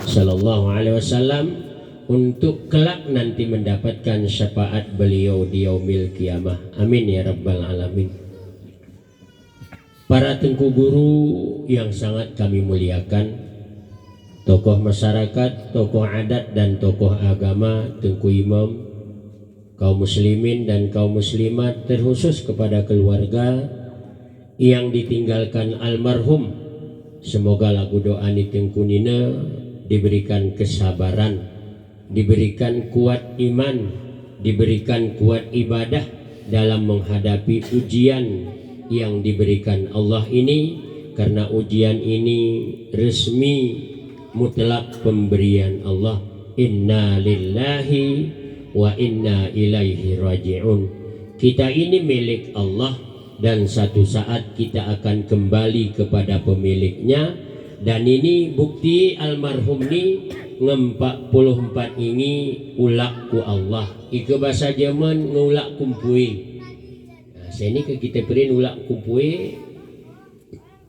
Sallallahu Alaihi Wasallam untuk kelak nanti mendapatkan syafaat beliau di yaumil kiamah. Amin ya rabbal alamin. Para tengku guru yang sangat kami muliakan, tokoh masyarakat, tokoh adat dan tokoh agama, tengku imam, kaum muslimin dan kaum muslimat, terkhusus kepada keluarga yang ditinggalkan almarhum. Semoga lagu doa ni tengku nina diberikan kesabaran, diberikan kuat iman, diberikan kuat ibadah dalam menghadapi ujian yang diberikan Allah ini, karena ujian ini resmi mutlak pemberian Allah. Inna lillahi wa inna ilaihi raji'un. Kita ini milik Allah dan satu saat kita akan kembali kepada pemiliknya. Dan ini bukti almarhum ni nge-44 ini ulak ku Allah. Ika bahasa Jerman ngulak kumpui. Saya ni ke kita perin ulak kumpui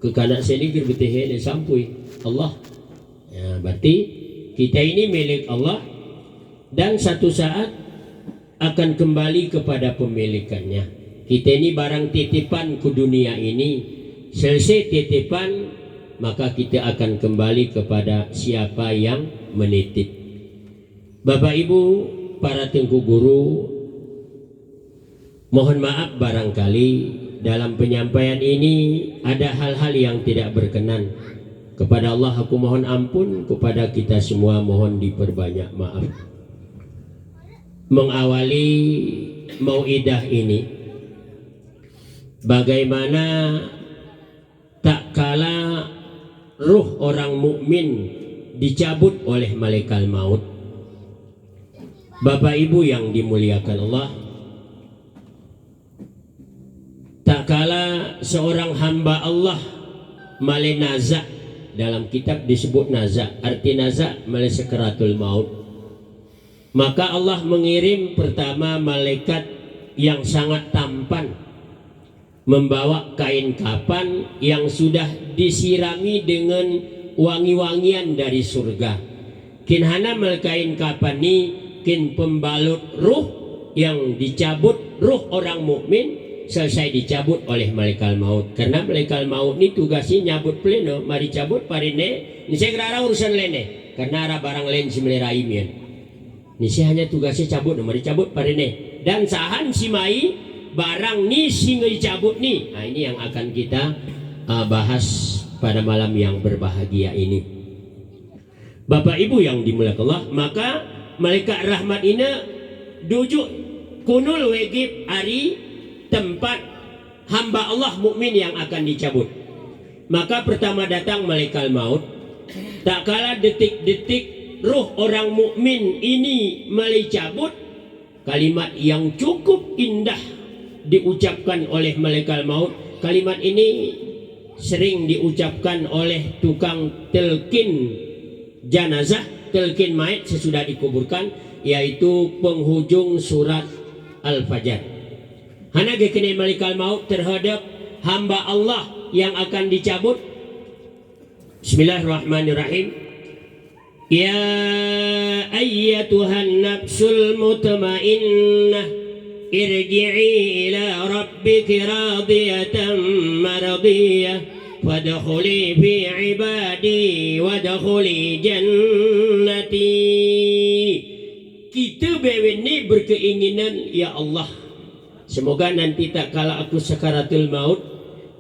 ke kanak saya ni berbetih dan sampui Allah. Ya, berarti kita ini milik Allah dan satu saat akan kembali kepada pemilikannya. Kita ini barang titipan ke dunia ini. Selesai titipan, maka kita akan kembali kepada siapa yang menitip. Bapak Ibu, para tengku guru, mohon maaf barangkali dalam penyampaian ini ada hal-hal yang tidak berkenan. Kepada Allah aku mohon ampun, kepada kita semua mohon diperbanyak maaf. Mengawali mau'idah ini, bagaimana tak kala ruh orang mukmin dicabut oleh malaikat maut. Bapak Ibu yang dimuliakan Allah, tak kala seorang hamba Allah male naza, dalam kitab disebut naza, arti naza male sekaratul maut, maka Allah mengirim pertama malaikat yang sangat tampan membawa kain kapan yang sudah disirami dengan wangi-wangian dari surga. Kinhana mal kain kapan ni kin pembalut ruh yang dicabut, ruh orang mukmin selesai dicabut oleh malaikat maut. Karena malaikat maut ni tugasnya nyabut pleno, mari cabut parine ni saya kira urusan lene, karena ada barang lain si melerai mian ni saya hanya tugasnya cabut, mari cabut parine, dan sahan si mai barang ni singa dicabut ni. Nah, ini yang akan kita bahas pada malam yang berbahagia ini. Bapak Ibu yang dimuliakan Allah, maka malaikat rahmat ini dujuk kunul wajib hari tempat hamba Allah mukmin yang akan dicabut. Maka pertama datang malaikat maut. Tak kala detik-detik ruh orang mukmin ini mulai cabut, kalimat yang cukup indah diucapkan oleh malaikat maut. Kalimat ini sering diucapkan oleh tukang telkin jenazah, telkin mayat sesudah dikuburkan, yaitu penghujung surat Al-Fajr. Hana gekene malaikat maut terhadap hamba Allah yang akan dicabut. Bismillahirrahmanirrahim. Ya ayyatuhan nafsul mutmainnah, irji'i ila rabbiki radiyatan maradiyah, fadkhuli fi ibadi wadkhuli jannati. Kita bewen ni berkeinginan, ya Allah, semoga nanti tak kala aku sakaratul maut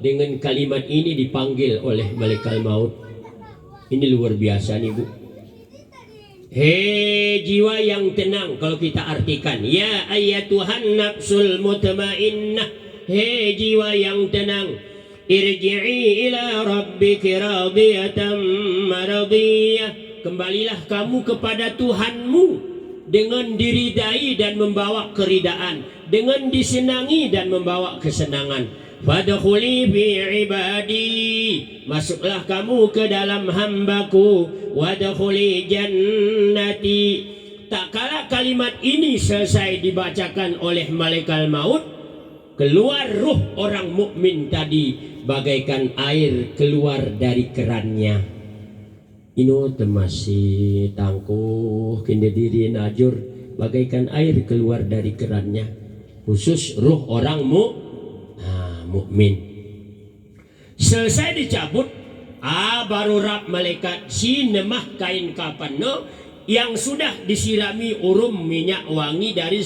dengan kalimat ini dipanggil oleh malaikat maut. Ini luar biasa nih Bu. Hei jiwa yang tenang, kalau kita artikan, ya ayyatuhan nafsul mutmainnah, hei jiwa yang tenang, irji'i ila rabbiki radiyatan maradiyah, kembalilah kamu kepada Tuhanmu dengan diridai dan membawa keridaan, dengan disenangi dan membawa kesenangan. Fadkhuli fi ibadi, masuklah kamu ke dalam hambaku, wadkhuli jannati. Tak kala kalimat ini selesai dibacakan oleh malaikat maut, keluar ruh orang mukmin tadi bagaikan air keluar dari kerannya. ino temasi tangkuh kinde diri najur bagaikan air keluar dari kerannya, khusus ruh orang mukmin. Selesai dicabut, baru rap malaikat si nemah kain kapan yang sudah disirami urum minyak wangi dari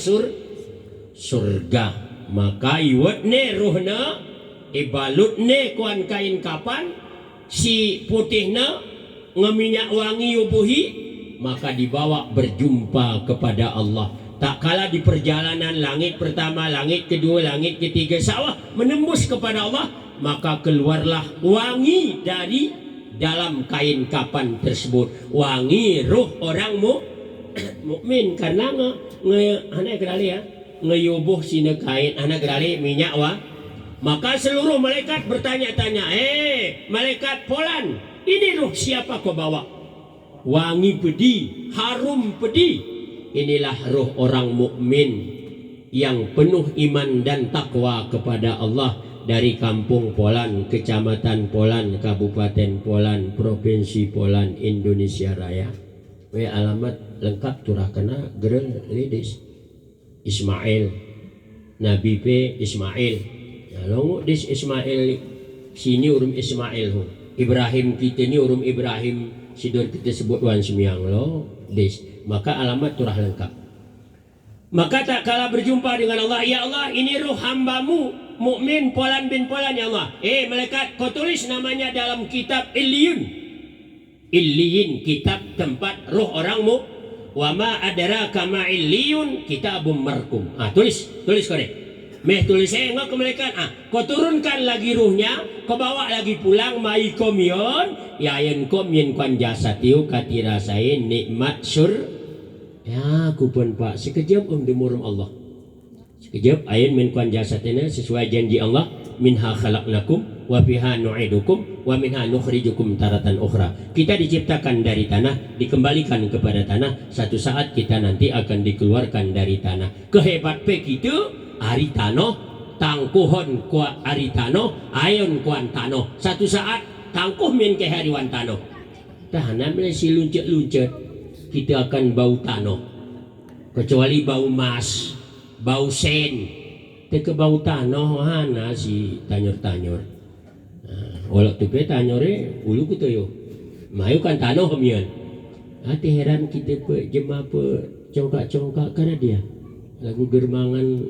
surga. Maka iwat ne ruhna ibalut ne kuan kain kapan si putihna ngeminyak wangi yubuhi, maka dibawa berjumpa kepada Allah. Tak kala di perjalanan langit pertama, langit kedua, langit ketiga, sawah menembus kepada Allah, maka keluarlah wangi dari dalam kain kapan tersebut, wangi ruh orang mukmin. Karena anak gerali ya ngeyubuh sini kain anak gerali minyak maka seluruh malaikat bertanya-tanya, malaikat Polan, ini ruh siapa kau bawa? Wangi pedi, harum pedi. Inilah ruh orang mukmin yang penuh iman dan takwa kepada Allah dari kampung Polan, kecamatan Polan, kabupaten Polan, provinsi Polan, Indonesia Raya. Alamat lengkap turah kena gerel lidis Ismail, Nabi P Ismail. Longo dis Ismail sini urum Ismail ho. Ibrahim kita ni urum Ibrahim sidur kita sebut wan semiang lo des. Maka alamat turah lengkap. Maka tak kala berjumpa dengan Allah, ya Allah, ini ruh hambamu mukmin Polan bin Polan, ya Allah. Malaikat, kau tulis namanya dalam kitab Illiyun. Illiyin, kitab tempat ruh orangmu. Wa ma adraka ma illiyun, kitabum markum. Tulis kau deh. Tulis engok ke malaikat. Kau turunkan lagi ruhnya, kau bawa lagi pulang mai komion, yayen komien kuan jasatiu katirasain nikmat ya kupon Pak sekejap demurum Allah. Sekejap ayen min kuan jasatina sesuai janji Allah, minha khalaqnakum wa fiha nu'idukum wa minha nukhrijukum taratan ukhra. Kita diciptakan dari tanah, dikembalikan kepada tanah, satu saat kita nanti akan dikeluarkan dari tanah. Kehebat pe kitu ari tano tangkuhon kuat ari tano ayon kuan tano, satu saat tangkuh min ke hariwan tano tahanan si luncut kita akan bau tano, kecuali bau emas, bau sen, ke bau tano hana si tanyor walau tu pe tanyore ulu kuto yo mayu kan tano hamian. Hati heran kita pe jemaah pe congkak karena dia lagu germangan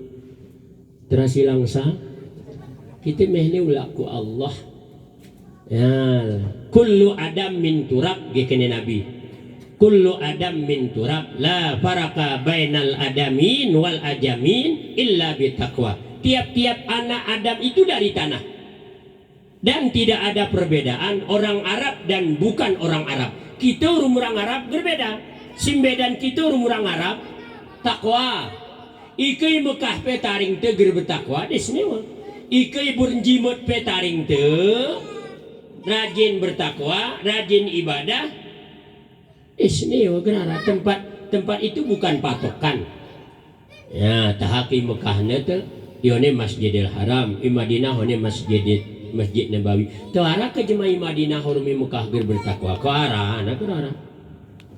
terasi langsa kita mehni ulaku Allah ya kullu adam min turab gekene nabi, kullu adam min turab la faraka bainal adamin wal ajamin illa bitaqwa. Tiap-tiap anak Adam itu dari tanah dan tidak ada perbedaan orang Arab dan bukan orang Arab. Kita orang Arab berbeda, simbedan kita orang Arab takwa. Ikai Mekah petaring te ger bertakwa desnewa. Ikai burnjimut petaring te rajin bertakwa, rajin ibadah. Desnewa gerara tempat itu bukan patokan. Ya, tahaki Mekahna te yone Masjidil Haram, i Madinah hone Masjid Nabawi. Tuara ke jemaah Madinah hormi Mekah ger bertakwa. Ko arah anak gerara.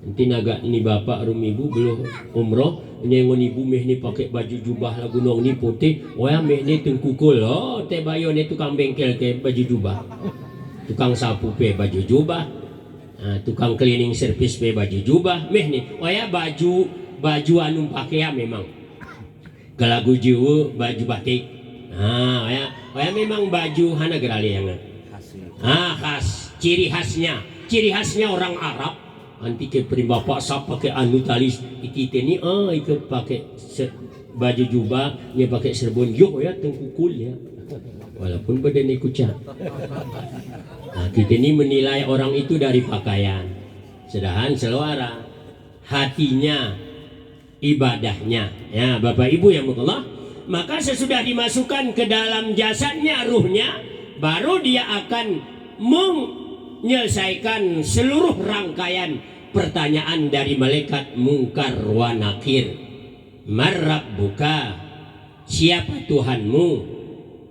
Nanti naga ini bapak rum ibu belum umroh ini ngon ibu meh ni pakai baju jubah lah gunung ni putih, wah meh ni tengkukul teh bayo ni tukang bengkel ke baju jubah, tukang sapu pe baju jubah, tukang cleaning service pe baju jubah meh ni, wah baju anu pakai memang galagu jiwa baju batik, wah memang baju hana gerali yang khas ciri khasnya orang Arab. Anti ke bapak sap pakai anu talis kita ni ikut pakai baju jubah dia pakai serbon yo ya tengkukul ya walaupun badan ni kucak. Kita ni menilai orang itu dari pakaian, sedangkan selawara hatinya, ibadahnya ya Bapak Ibu yang Allah. Maka sesudah dimasukkan ke dalam jasadnya ruhnya, baru dia akan menyelesaikan seluruh rangkaian pertanyaan dari malaikat mungkar wa nakir. Marrabbuka, siapa Tuhanmu?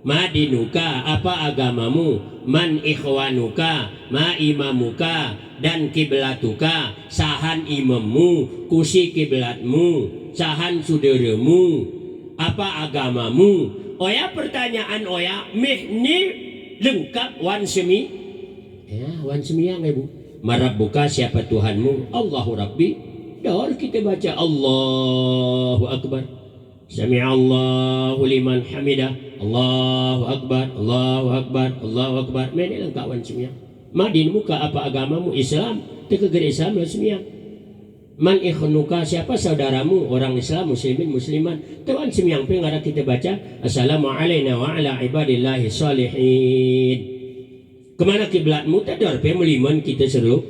ma dinuka, apa agamamu, man ikhwanuka, ma imamuka, dan kiblatuka, sahan imammu, kusi kiblatmu, sahan saudaramu, apa agamamu. Oya pertanyaan oya mihni lengkap wan semi. Ya, wan semi yang ibu. Marabbuka, siapa Tuhanmu? Allahu Rabbi. Dahar kita baca Allahu Akbar. Sami'allahu liman hamidah. Allahu Akbar, Allahu Akbar, Allahu Akbar. Ini lengkap wan semi. Madin muka, apa agamamu? Islam. Tegegeri Islam wan semi. Man ikhnuka, siapa saudaramu? Orang Islam, muslimin, musliman. Tuan semyang pengarah kita baca Assalamualaikum wa ala ibadillahi salihin. Kemana kiblatmu? Tadar pe meliman kita seru.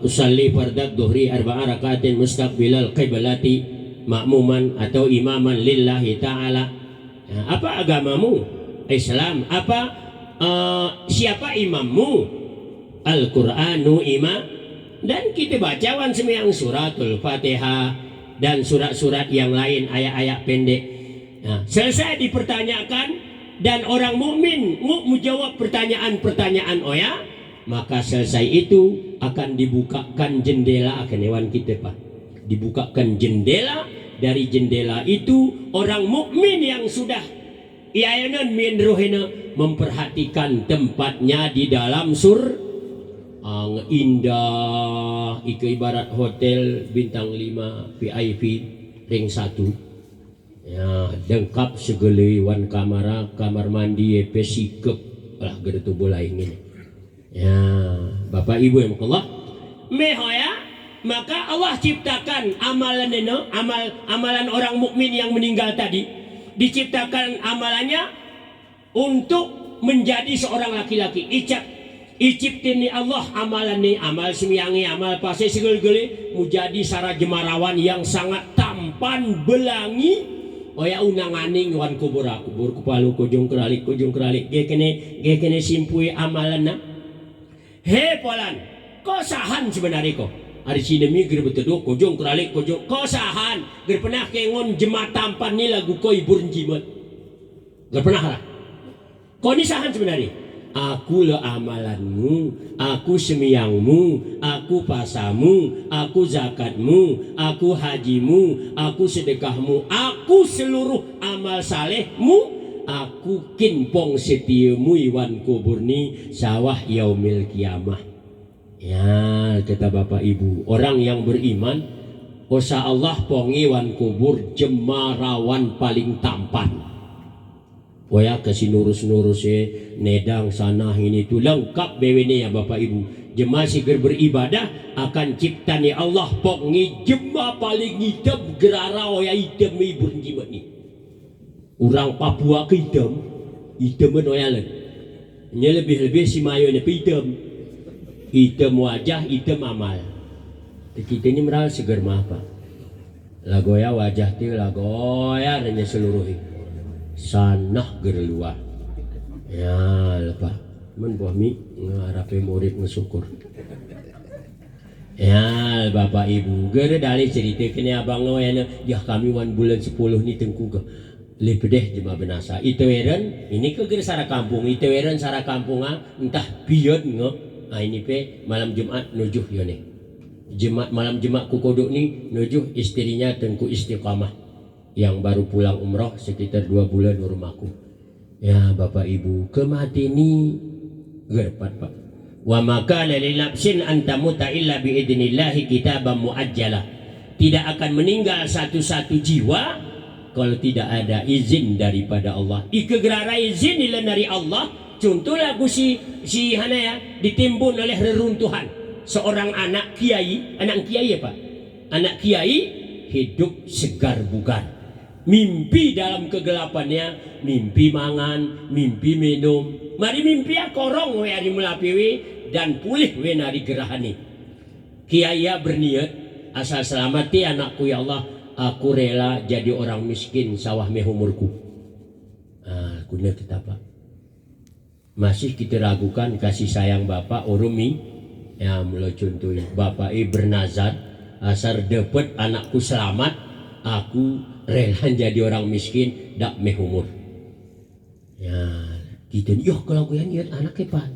Usalli fardat dhuhri arba'a rakaatin mustaqbilal qiblati makmuman atau imaman lillahi ta'ala. Apa agamamu? Islam. Apa siapa imammu? Al-Qur'anu imam. Dan kita baca wan semyang suratul Fatihah dan surat-surat yang lain, ayat-ayat pendek. Nah, selesai dipertanyakan dan orang mukmin menjawab pertanyaan-pertanyaan oya, maka selesai itu akan dibukakan jendela akan hewan kita Pak. Dibukakan jendela, dari jendela itu orang mukmin yang sudah iayanan min ruhina memperhatikan tempatnya di dalam ang indah, ibarat hotel bintang 5 VIP ring 1 ya, lengkap segala wan kamar mandi pesikep lah gitu boleh ingin ya. Bapak Ibu yang Allah mehoya, maka Allah ciptakan amalan amalan orang mukmin yang meninggal tadi, diciptakan amalannya untuk menjadi seorang laki-laki. Iciptini Allah amalan ni, amal semyangi, amal pasai segel-gele menjadi sara jemarawan yang sangat tampan belangi. Oya unanganing wan kubur kupalu kujung keralik ge kene simpui amalan na. He polan, kosahan sebenarnya ko. Hari sini migir betul kujung keralik kosahan. Ger pernah kengon jema tampan ni lagu ko ibur jimat. Ger pernah lah. Ko ni sahan sebenarnya. Aku le amalanmu, aku semiyangmu, aku pasamu, aku zakatmu, aku hajimu, aku sedekahmu, aku seluruh amal salehmu, aku kinpong setiamu iwan kuburni sawah yaumil kiamah. Ya kata Bapak Ibu, orang yang beriman Osa Allah pongi wan kubur jemarawan paling tampan. Waya kasih nurus nedang sana ini tu lengkap bewene ya Bapak Ibu. Jemaah siger beribadah akan ciptani Allah pongi jema paling hitam gerara waya hitam ibu jimat ni. Orang Papua ke hitam waya le. Nya lebih si mayo ni hitam. Hitam wajah, hitam amal. Kita ni meral seger mah Pak. Lagoya wajah ti lagoya dan seluruh sanah gerluar ya lepas men buami ngarape murid ngesyukur ya Bapak Ibu gere dari cerita kini abang no ya kami wan bulan 10 ni tengku ke lepedeh jema benasa itu weren ini ke gere sara kampung itu weren sara kampung entah biot ngo ini pe malam Jumat nujuh yo ni malam Jumat ku kodok ni nujuh istrinya tengku istiqamah yang baru pulang umroh sekitar 2 bulan di rumahku. Ya Bapak Ibu, kemati ini gerpat Pak. Wa maka lil nafsin an tamuta illa bi idnillahi kitaban muajjala. Tidak akan meninggal satu-satu jiwa kalau tidak ada izin daripada Allah. Ikegerara izin dari Allah. Contoh lagu si hana ya ditimbun oleh reruntuhan. Seorang anak kiai ya Pak. Anak kiai hidup segar bugar. Mimpi dalam kegelapannya, mimpi mangan, mimpi minum. Mari mimpi ya korong we ari melapiwi dan pulih we nari gerahani. Kiai berniat asal selamati anakku ya Allah, aku rela jadi orang miskin sawah meh umurku. Guna kita Pak. Masih kita ragukan kasih sayang Bapak urumi ya mulai contoh Bapak bernazar asal dapat anakku selamat, aku rela jadi orang miskin dak meh umur. Kita ni, kalau gue niat anak kepan.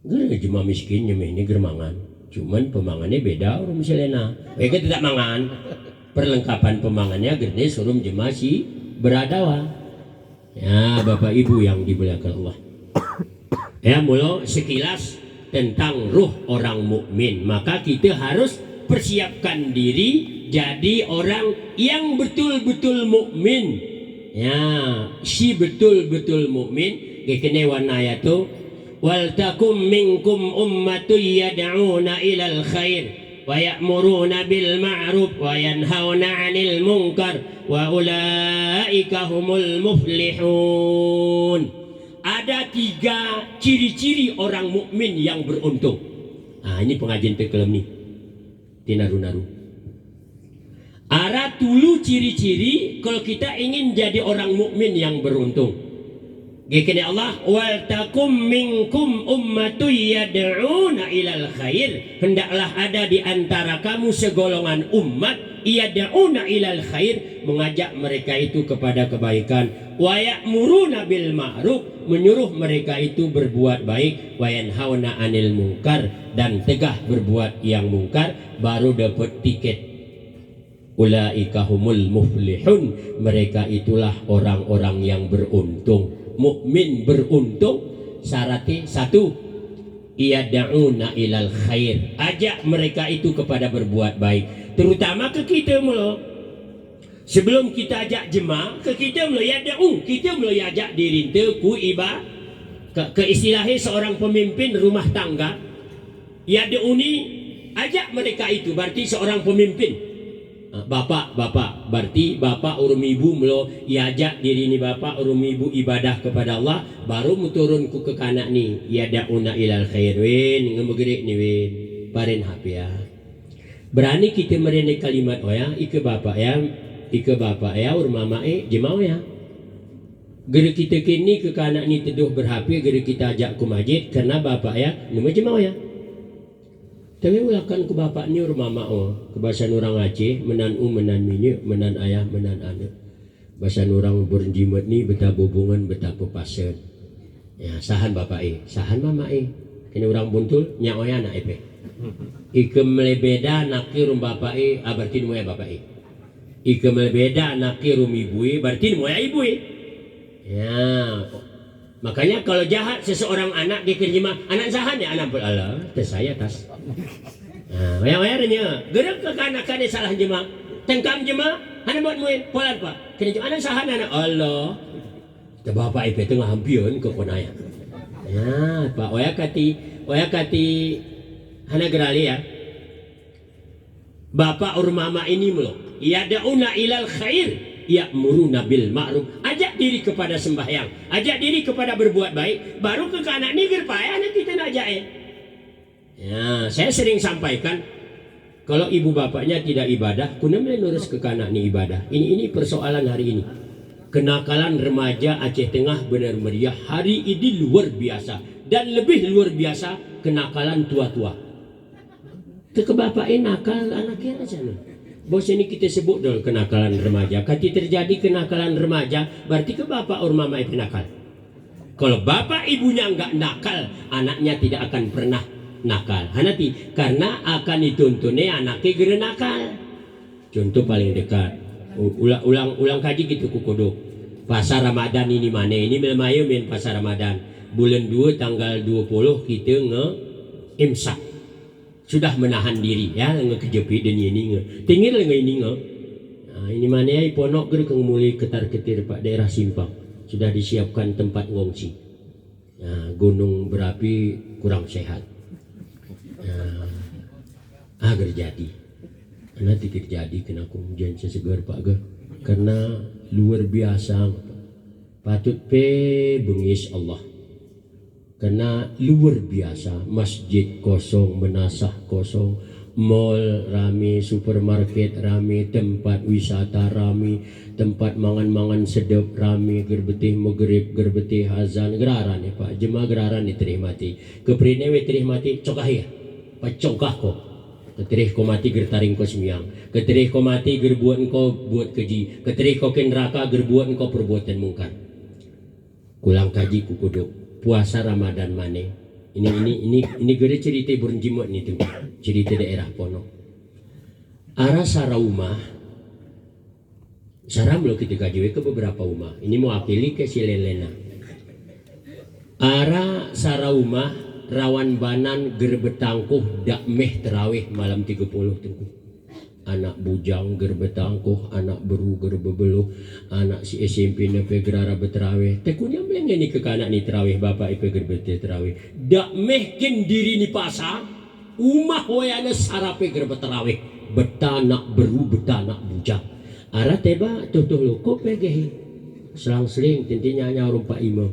Gak cuma miskin nyemeh ini germangan. Cuman pemangannya beda orang misalnya. Mereka tidak mangan. Perlengkapan pemangannya gede suruh jemaah si beradawa. Ya Bapak Ibu yang dimuliakan Allah. Ya mula sekilas tentang ruh orang mukmin. Maka kita harus persiapkan diri jadi orang yang betul-betul mukmin. Ya, si betul-betul mukmin. Kene warna ayat tu, wal takum minkum ummatun yad'una ilal khair wa ya'muruna bil ma'ruf wa yanhauna 'anil munkar wa ulaika humul muflihun. Ada 3 ciri-ciri orang mukmin yang beruntung. Nah, ini pengajian tekelem nih. Tinaru-naru. Ada dulu ciri-ciri kalau kita ingin jadi orang mukmin yang beruntung. Gini Allah, wal takum minkum ummatun yad'una ilal khair. Hendaklah ada di antara kamu segolongan umat yad'una ilal khair, mengajak mereka itu kepada kebaikan. Wa ya'muruna bil ma'ruf, menyuruh mereka itu berbuat baik. Wa yanhauna 'anil munkar, dan tegah berbuat yang mungkar, baru dapat tiket. Ulaika humul muflihun, mereka itulah orang-orang yang beruntung. Mukmin beruntung syaratnya 1, yad'una ilal khair, ajak mereka itu kepada berbuat baik, terutama ke kita mula. Sebelum kita ajak jemaah ke kita mula yad'u, kita mula ajak diri ku iba ke istilahnya seorang pemimpin rumah tangga. Yad'uni, ajak mereka itu berarti seorang pemimpin. Bapak berarti bapak urung ibu melo iajak diri ni bapak urung ibu ibadah kepada Allah, baru muturun ku ke kanak ni yad'una ilal khair. Win ngemegerik ni win parin hapia. Berani kita merene kalimat ya ike bapak ya ur mama jemau ya. Gere kita kini ke kanak ni teduh berhapi, gere kita ajak ku masjid karena bapak ya nama jemau ya. Tapi ulakan ke bapak ni rumah ma'o ke bahasa orang Aceh menan menan minyak menan ayah menan anak. Bahasa orang berjimat ni betapa hubungan betapa pasen. Ya sahan bapak sahan mama kini orang buntul nyak oya anak Ike melebeda nakir bapak berarti moya bapak Ike melebeda nakir ibu berarti moya ibu Ya. Makanya kalau jahat seseorang anak dikerjima anak sahan ya anak berala tes saya tas. Nah, wayar-wayarnya gerak ke kanakan dia salah jema. Tengkam jema, anak buat muin polan pak. Kena anak sahan anak Allah. Te bapak ipe tengah hampion ke konaya. Ya, pak waya kati hana gerali ya. Bapak urmama ini melo. Yad'una ilal khair. Ya'muruna bil ma'ruf, ajak diri kepada sembahyang, ajak diri kepada berbuat baik, baru ke anak ni gerpaya nanti kita nak ajak Ya, saya sering sampaikan kalau ibu bapaknya tidak ibadah, kuna menurus ke anak ni ibadah. Ini persoalan hari ini. Kenakalan remaja Aceh Tengah benar meriah hari ini luar biasa, dan lebih luar biasa kenakalan tua-tua. Ke bapaknya nakal anaknya aja nih. Bos ini kita sebut dulu kenakalan remaja. Kati terjadi kenakalan remaja, berarti ke bapak or mama itu nakal. Kalau bapak ibunya enggak nakal, anaknya tidak akan pernah nakal. Hanati, karena akan dituntunnya anaknya gera nakal. Contoh paling dekat, ulang kaji gitu kukudu. Pasar Ramadan ini mana? Ini melemayu main pasar Ramadan. Bulan 2 tanggal 20 kita imsak. Sudah menahan diri ya ngekejepit dan ini tinggal ini nah, ini mana ya ponok ger kang mulai ketar-ketir pak daerah Simpang sudah disiapkan tempat ngungsi. Nah, gunung berapi kurang sehat. Agar jadi nanti terjadi kena hujan sesegar pak ger karena luar biasa patut bengis Allah. Karena luar biasa, masjid kosong, menasah kosong, mall rame, supermarket rame, tempat wisata rame, tempat mangan-mangan sedap rame, gerbetih magrib, gerbetih azan, geraran ya pak, jemaah geraran diterihmati, keprinewe terihmati, cokah ya, pak cokah kok, keterih ko mati gertaring ko semiang, keterih ko mati gerbuat ko buat keji, keterih ko ke neraka gerbuat ko perbuatan mungkar. kulang kaji ku kudu puasa Ramadan mane. Ini gede cerita burung jimot nih tuh, cerita daerah Pono. Arah Saraumah, Saram lo ketika jiwe ke beberapa rumah. Ini mau akili ke si Lelena. Arah Saraumah, rawan banan gerbetangkuh dak meh terawih malam 30 tengku. Anak bujang gerbetangkuh, anak beru gerbebeluh, anak si SMP nepe gerara betrawih. Tekunya meleng ini ke kanak ni terawih bapak ipe gerbete terawih. Dak meh kin diri ni pasa, umah wayana sarape gerbetrawih. Betanak beru betanak bujang. Arah teba tuh loko pegehi. Selang-seling tintinya nya orang Pak Imam.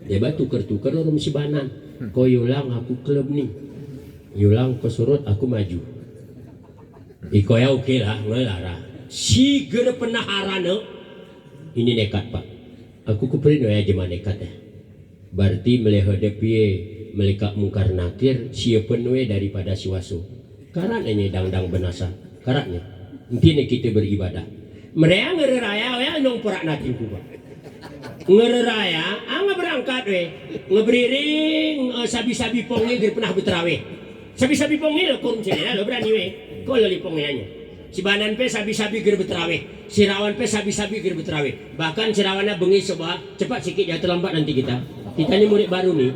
Teba tuker-tuker orang si banan. Ko yulang aku klub nih. Yulang ko surut aku maju. Iko ya oke lah ngelara. Si gere penaharana ini nekat pak. Aku kuperin ya jema nekat ya. Berarti melehadapi melekak mungkar nakir siapen we daripada siwaso. Karananya dang-dang benasa. Karannya. Intinya kita beribadah. Mereka ngereraya ya nong perak nakir ku pak. Ngereraya anga berangkat we. Ngeberiring sabi-sabi pongi gere penah betraweh. Sabi-sabi pongi lo kurung sini lo berani we. Kalau lipongnya si banan pe sabi-sabi ger betraweh, si rawan pe sabi-sabi ger betraweh. Bahkan si rawannya bengi coba cepat sikit ya terlambat nanti kita ini murid baru nih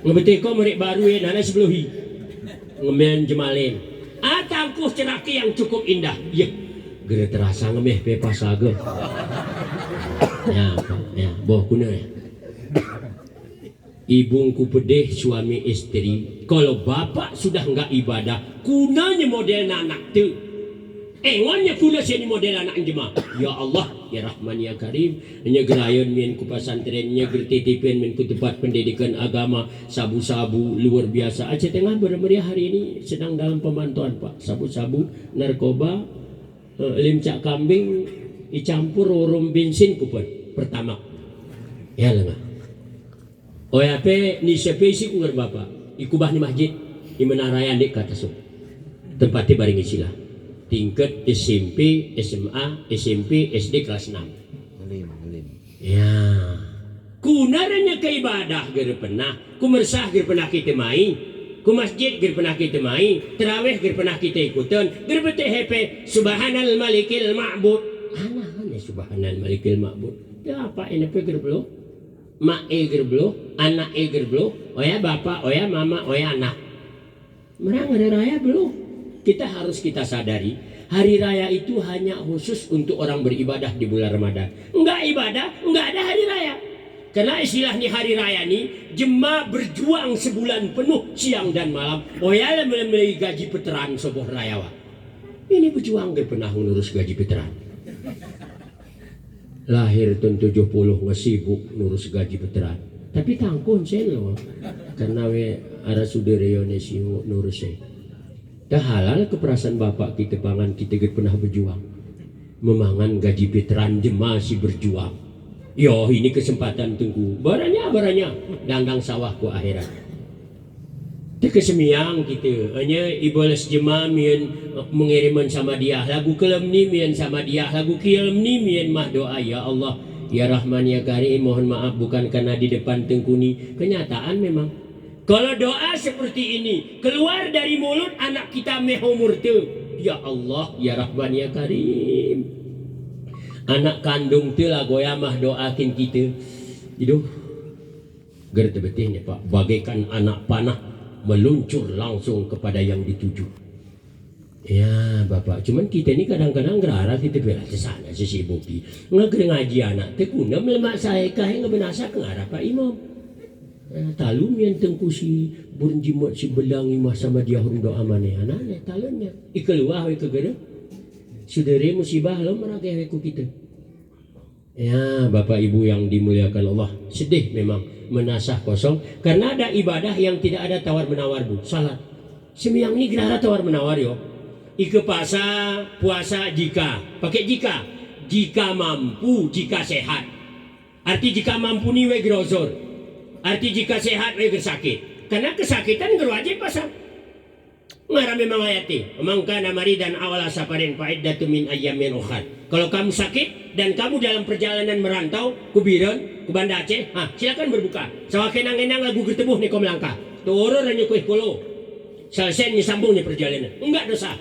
ngebetiko murid baru ya nana sebelumhi ngemen jemalin atangkuh ceraki yang cukup indah ya ger terasa ngemeh pe pasaga ya boh kuna ya ibungku pedih suami istri. Kalau bapak sudah enggak ibadah, kunanya model anak tu. Engonnya kuna sini model anak jemaah. Ya Allah, ya Rahman ya Karim. Nya gerayon min ku pesantren, nya gertitipen min ku tempat pendidikan agama, sabu-sabu luar biasa. Aceh Tengah bermeriah hari ini sedang dalam pemantauan Pak. Sabu-sabu, narkoba, limcak kambing, dicampur rum bensin kupon pertama. Ya lengah. Oyape ni sepesi ku bapak ikubah ni masjid di menarayan di kata so tempatnya baring isilah tingkat SMP SMA SMP SD kelas 6 ya kunaranya ke ibadah ger pernah ku mersah ger pernah kita main ku masjid ger pernah kita main terawih ger pernah kita ikutan ger bete hepe subhanal malikil ma'bud ana subhanal malikil ma'bud ya apa ini pe ger belum mak gerblo, anak gerblo, oya bapak, oya mama, oya anak. Mereka ada raya belum? Kita sadari, hari raya itu hanya khusus untuk orang beribadah di bulan Ramadan. Enggak ibadah, enggak ada hari raya. Karena istilahnya hari raya ini, jemaah berjuang sebulan penuh siang dan malam. Oya membeli gaji veteran sebuah rayawa. Ini berjuang gak pernah ngurus gaji veteran. Lahir tahun 70 ngesibuk ngurus gaji veteran tapi tangkun saya loh karena we arah sudereone siu nurus saya dah halal keperasaan bapak kita pangan kita pernah berjuang memangan gaji veteran jemaah si berjuang yo ini kesempatan tunggu baranya dandang sawah ku akhirat itu kesemiang gitu hanya ibalas jemaah mian mengiriman sama dia lagu kelem ni mian sama dia lagu kiam ni mian mah doa ya Allah ya Rahman ya Karim mohon maaf bukan karena di depan tengkuni kenyataan memang kalau doa seperti ini keluar dari mulut anak kita meh umur tu ya Allah ya Rahman ya Karim anak kandung tu lah goyamah doakin kita hidup gerti betihnya Pak bagaikan anak panah meluncur langsung kepada yang dituju. Ya bapak, cuman kita ini kadang-kadang gerara kita bela ke sana sesibuki. Ngeger ngaji anak, tekuna melemak saya kahing ngebenasa ke arah Pak Imam. Talum yang tengkusi burnjimot si belang imah sama dia hurung doa maneh anaknya talunnya. Ikeluah we kegere. Sudere musibah lo meragai ku kita. Ya bapak ibu yang dimuliakan Allah, sedih memang menasah kosong karena ada ibadah yang tidak ada tawar menawar bu salat semiyang ini gerara tawar menawar yo ike puasa jika pakai jika mampu jika sehat arti jika mampu ni we grozor arti jika sehat we sakit karena kesakitan gerwajib pasang Ngarami mangayati, mangkana maridan awala safarin fa'iddatu min ayyamin ukhar. Kalau kamu sakit dan kamu dalam perjalanan merantau ku Biren, ku Banda Aceh, silakan berbuka. Sawakenang enang lagu gertebuh ni ko melangkah. Turun ranyu ku kulo. Selesai ni sambung ni perjalanan. Enggak dosa.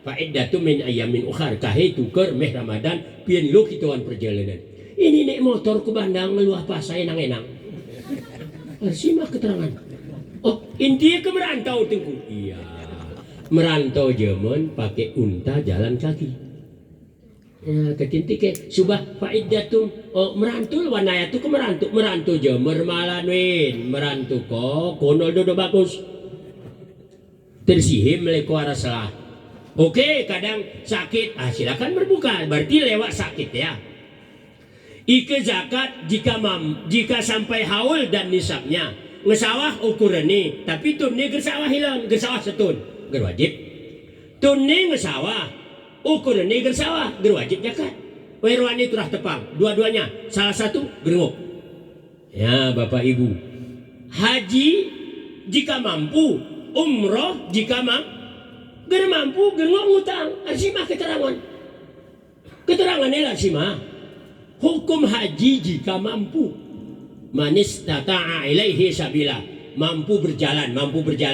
Fa'iddatu min ayyamin ukhar. Kahe tuker meh Ramadan pian lu kituan perjalanan. Ini nek motor ku bandang ngeluah pasai nang enang. Simak keterangan. Oh, intinya ke merantau tengku. Iya. Merantau zaman pakai unta jalan kaki. Ya, ketinti ke subah faidatum merantau wanaya tu ke merantau jamer malanwin merantau ko konol dodo bagus. Tersihim leko arasalah. Oke, kadang sakit, silakan berbuka. Berarti lewat sakit ya. Ike zakat jika sampai haul dan nisabnya. Ngesawah ukuran ni, tapi tun ni gersawah hilang, gersawah setun. Gerwajib tunni ngesawah ukuran ni gersawah gerwajib zakat werwani turah tepang dua-duanya salah satu gerngok ya Bapak Ibu. Haji jika mampu, umroh jika mampu gerngok ngutang arsimah keterangannya lah simah hukum haji jika mampu manis tata'a ilaihi sabila mampu berjalan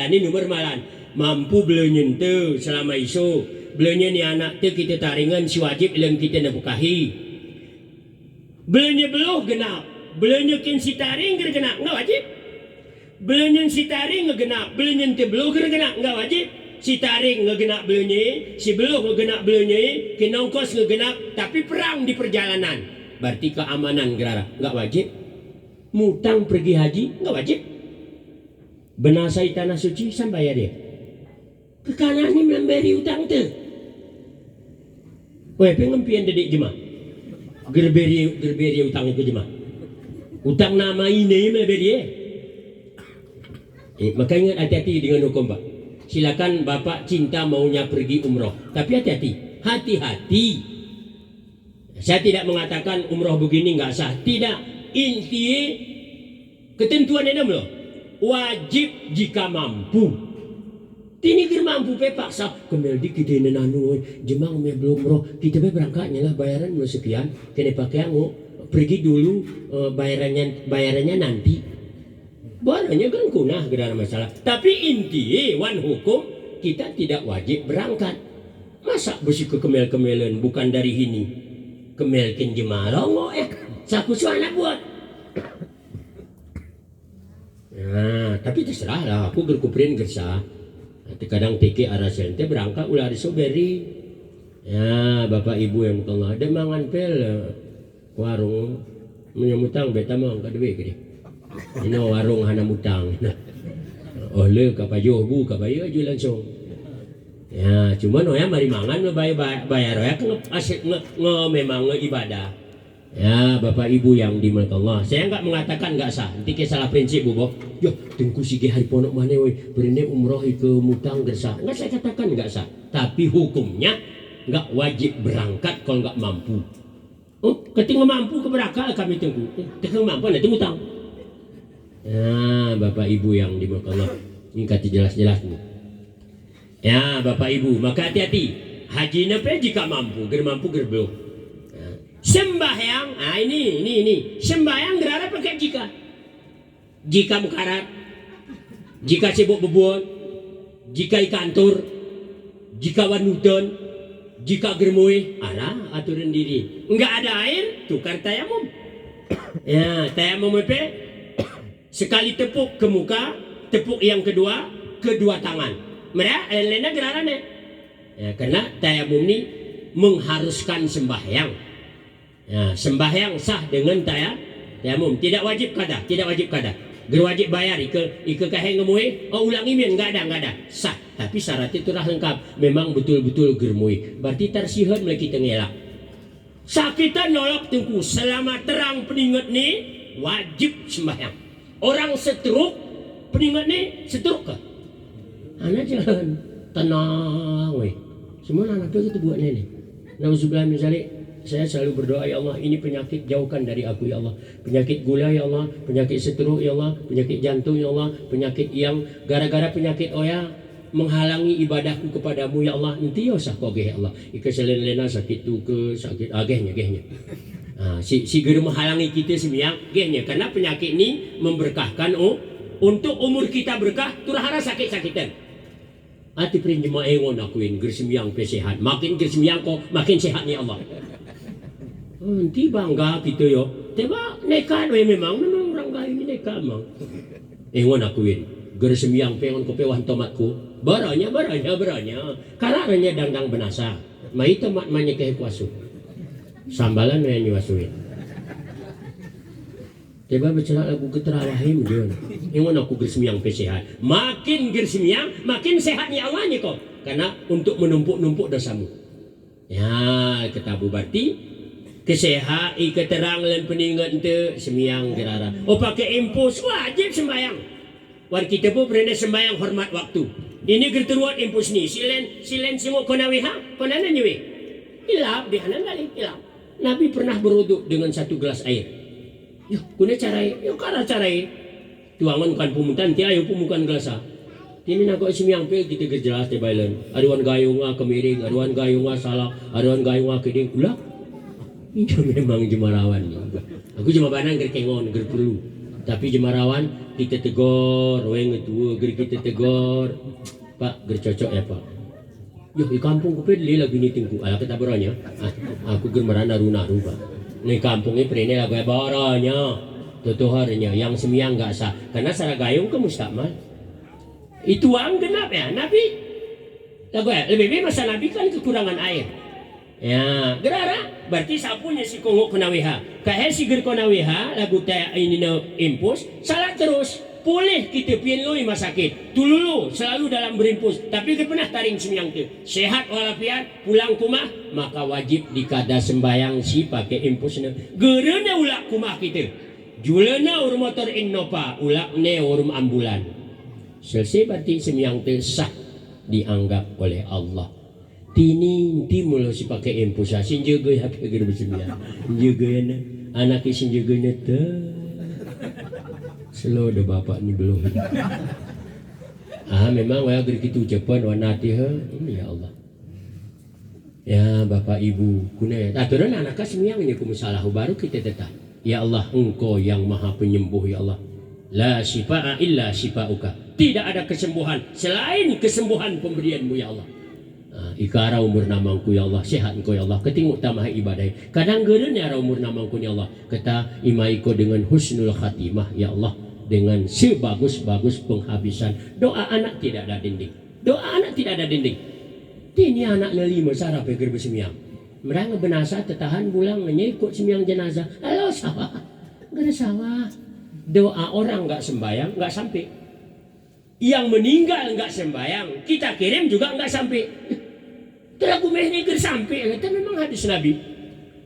ini nomor malan mampu belum tu selama isu belum ni anak tu kita taringan si wajib ilang kita nak bukahi belum genap belum kin si taring genap enggak wajib belum si taring genap belum tu belum genap enggak wajib si taring ngegenap belum si belum ngegenap belum kin ongkos ngegenap tapi perang di perjalanan berarti keamanan gerara enggak wajib mutang pergi haji enggak wajib benasai tanah suci sampai ya dia kekanan ni melemberi utang tu. Weh, pengempian dedik jemaah. Gerberi utang itu jemaah. Utang nama ini melemberi maka ingat hati-hati dengan hukum Pak. Silakan Bapak cinta maunya pergi umroh. Tapi hati-hati. Saya tidak mengatakan umroh begini nggak sah. Tidak. Inti ketentuan ini loh. Wajib jika mampu. Tini ker mampu pe paksa kemeldi kita nanu jemang me belum roh kita be berangkatnya lah bayaran mulai sekian kena pakai ango pergi dulu bayarannya nanti barangnya kan kunah gara masalah tapi inti wan hukum kita tidak wajib berangkat masa besi ke kemel-kemelan bukan dari ini kemelkin jemaah longo saku suana buat nah tapi terserah lah aku gerkuprin gersah kadang tiki arasen teh berangkat ulah disoberi ya Bapak Ibu yang tengah ada mangan pel warung menyamutang beta mang ka dewe gede ini warung hana mutang oleh ka pajuh bu ka bayu aju langsung ya cuman ya mari mangan bayar ya asik memang ibadah ya Bapak Ibu yang dimiliki Allah saya enggak mengatakan enggak sah nanti ke salah prinsip Bu Bob yo tengku sige hari ponok mana we berene umroh ke mutang gersah enggak saya katakan enggak sah tapi hukumnya enggak wajib berangkat kalau enggak mampu ketika mampu keberakal kami tunggu ketika mampu nanti mutang ya Bapak Ibu yang dimiliki Allah ini kata jelas-jelas nih ya Bapak Ibu maka hati-hati haji nepe jika mampu belum sembahyang, ini sembahyang gerara pakai jika mukarat, jika sibuk bebuat, jika ikantur, jika wanudan, jika germui, aturan diri, enggak ada air, tukar tayamum, ya tayamum apa? Sekali tepuk ke muka, tepuk yang kedua tangan, mereka lainnya gerara nih, ya karena tayamum ini mengharuskan sembahyang. Ya, sembahyang sah dengan tayamum tidak wajib kada gerwajib bayar ike kahe ngemui ulangi men enggak ada sah tapi syarat itu dah lengkap memang betul-betul germui berarti tersihat mulai kita ngelak sakitan nolak tengku selama terang peningat ni wajib sembahyang orang setruk peningat ni setruk ke anak jangan tenang weh semua anak itu buat nenek nauzubillah min zalik. Saya selalu berdoa ya Allah ini penyakit jauhkan dari aku ya Allah penyakit gula ya Allah penyakit stroke ya Allah penyakit jantung ya Allah penyakit yang gara-gara penyakit oya menghalangi ibadahku kepadamu ya Allah. Nanti ya sah kau ya Allah. Ika selen-lena sakit tu ke sakit agehnya. Si guru menghalangi kita sembiang gehnya karena penyakit ini memberkahkan untuk umur kita berkah turahara sakit-sakitan. Ati perinjema engon akuin ger sembiang sehat. Makin ger sembiang kau makin sehat ni Allah. Nanti bangga kita yo. Teba nekat memang orang gaya ini nekat mang. Engon akuin ger sembiang pengon ko pewan tomatku. Baranya. Kararanya dangdang benasa. Mai tomat manya ke kuasu. Sambalan yang nyuasuin. Tiba bicara lagu keterawahim dia. Ingon aku gersemiang sehat. Makin gersemiang, makin sehatnya Allahnya kok. Karena untuk menumpuk-numpuk dosamu. Ya, ketabu berarti kesehat, keterang dan peningat itu semiang gerara. Oh pakai impus wajib sembayang. War kita pun pernah sembayang hormat waktu. Ini gerteruat impus ni. Silen semua konawiha, konana nyewe. Ilap dihanan kali ilap. Nabi pernah berwuduk dengan 1 gelas air. Yuk, kuna carai. Yuk, cara carai. Tuangan kan pumutan, tiayo pumukan gelasa. Ini nak semiyang pe kita gerjelas te bailan. Aduan gayung kemiring, aduan gayung salah, aduan gayung keding ulah. Ini memang jemarawan ni. Aku cuma banang gerkengon, gerperlu. Tapi jemarawan kita tegur, weng tua ger kita tegur. Pak, gercocok ya, Pak. Yo di kampung ku pedli lagi ni tingku. Ala kita beranya. Aku germaran naru-naru Pak. Ni kampungnya prene lagi baranya. Tutuharnya yang semiang enggak sah. Karena sarah gayung ke mustakmal. Itu ang genap ya Nabi. Lagu ya, lebih masa Nabi kan kekurangan air. Ya, gerara berarti sapunya si kongok konawiha. Kahe si ger konawiha lagu teh ini no impus salah terus. Boleh kita pian loi masakit. Tululu selalu dalam berimpus. Tapi kita pernah taring semiang tu. Sehat walafiat, pulang kumah, maka wajib dikada sembayang si pakai impusnya. Gerena ulak kumah kita. Julana urum motor innova, ulak ne urum ambulan. Selesai berarti semiang tu sah dianggap oleh Allah. Tini mula si pakai impus. Sinjaga ya pakai bersemiang. Sinjaga ya na. Anak sinjaga na tu. Slow dah bapak ni belum. Memang waya gitu ucapan warna hati ya Allah. Ya bapak ibu kuna. Aturan anak semiang ni kumasalah baru kita tetap. Ya Allah engkau yang maha penyembuh ya Allah. La shifa'a illa shifa'uka. Tidak ada kesembuhan selain kesembuhan pemberianmu ya Allah. Ika umur namangku ya Allah, sehat engkau ya Allah. Ketinguk tamah ibadah. Kadang geren ya umur namangku ya Allah. Kata imaiko dengan husnul khatimah ya Allah. Dengan sebagus-bagus penghabisan. Doa anak tidak ada dinding. Ini anak lima sarap peger bersemiang. Mereka benasa tetahan pulang ikut semiang jenazah. Halo sawah. Gak ada sawah. Doa orang gak sembayang gak sampai. Yang meninggal gak sembayang kita kirim juga gak sampai. Teraku mehni sampai. Itu memang hadis Nabi.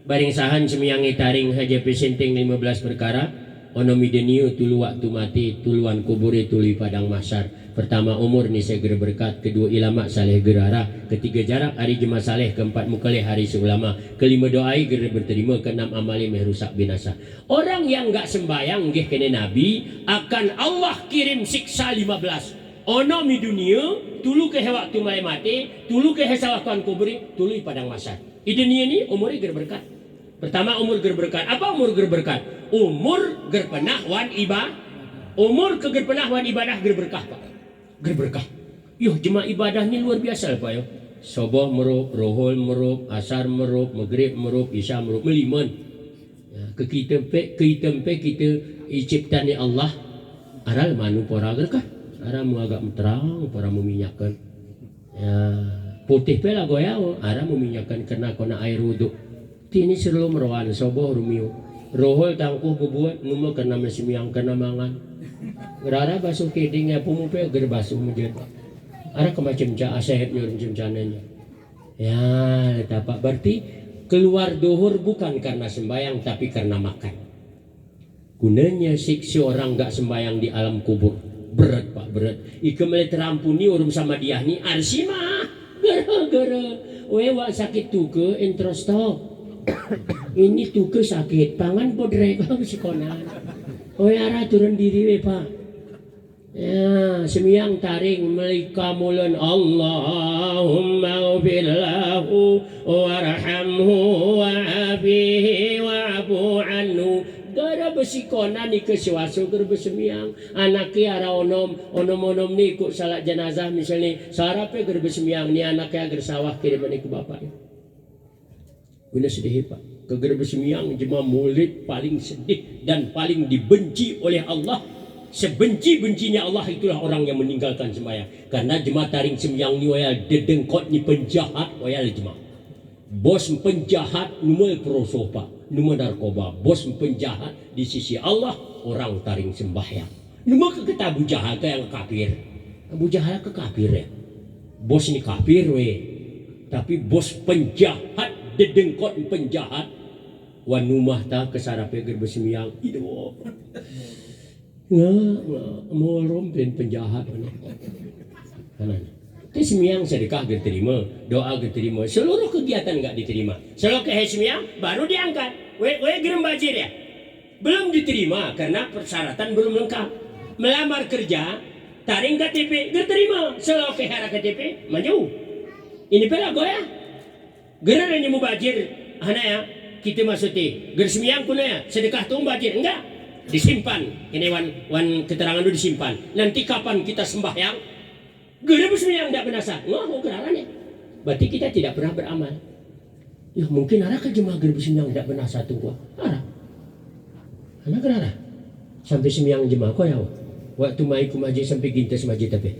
Baring sahan semiang taring haja pesenteng 15 perkara. Ono mideniu tulu waktu mati, tuluan kuburi tuli padang mahsyar. Pertama umur ni segera berkat, kedua ilama saleh gerara, ketiga jarak hari jemaah saleh, keempat mukalih hari seulama, kelima doai gera berterima, keenam amali merusak binasa. Orang yang enggak sembayang nggih kene Nabi akan Allah kirim siksa 15. Ono mi dunia tulu ke waktu mulai mati, tulu ke sawakan kuburi, tulu padang mahsyar. Dunia ni umur gera berkat. Pertama umur gerberkat. Apa umur gerberkat? Umur gerpenahwan ibadah. Umur kegerpenahwan ibadah gerberkah Pak. Gerberkah. Yuh jemaah ibadah ni luar biasa Pak yo. Subuh merup, rohol merup, asar merup, maghrib merup, isya merup, meliman. Ya, ke kita kita iciptan ni Allah. Aral manu pora gerkah. Ara mu agak terang, pora meminyakan. Ya, putih pela goyao, ara meminyakan kena kona air wuduk. Tini selalu merawan soboh rumio. Rohol tangkuh bubuat numa kena mesimiang kena mangan. Gerara basuh kedingnya pumupe ger basuh mujud. Ara kemacam ca asehep nyor macam cananya. Ya, tapak berarti keluar dohur bukan karena sembayang tapi karena makan. Gunanya siksi orang enggak sembayang di alam kubur. Berat Pak, berat. Ika mulai terampuni urum sama dia ni arsima. Gara-gara wewa sakit tuke introstop. Ini tuke sakit pangan podrek si konan. Oh ya turun diri we Pak. Ya, semiyang taring melika mulun Allahumma ghfir lahu warhamhu wa'afihi wa'afu anhu. Gara besikona ni kesuasu gara besemiyang anak ara onom ni ku salat jenazah misalnya sarape gara besemiyang ni anaknya gara sawah kirim ni ke bapaknya. Guna sedih Pak. Ke gara besemiyang jemaah maulid paling sedih dan paling dibenci oleh Allah. Sebenci-bencinya Allah itulah orang yang meninggalkan sembahyang. Karena jemaah taring sembahyang ni wayal dedengkot ni penjahat wayal jemaah. Bos penjahat numel perosoh Pak, numel narkoba. Bos penjahat di sisi Allah orang taring sembahyang. Numel ke Abu Jahal ke yang kafir. Abu Jahal ke kafir ya. Bos ni kafir we. Tapi bos penjahat dedengkot penjahat wanumah ta kesarape ger besemiyang ido. Mau rompin penjahat kanan. Itu semiyang sedekah diterima, doa diterima, seluruh kegiatan nggak diterima. Selalu ke semiyang baru diangkat. We gerem bajir ya, belum diterima karena persyaratan belum lengkap. Melamar kerja, taring KTP, diterima. Selalu ke hara KTP, maju. Ini pela goya. Geran yang mau bajir, hana ya, kita maksudnya. Ger semiyang kuno ya, sedekah tuh bajir enggak? Disimpan, ini wan keterangan itu disimpan. Nanti kapan kita sembahyang, gerebus yang tidak benasa, mau kenalan ya. Berarti kita tidak pernah beramal. Ya mungkin ada ke jemaah gerebus yang tidak benasa tunggu. Ada, anak kenapa? Sampai sembiang jemaah kau ya. Waktu mai ku masjid sampai gintes masjid tapi.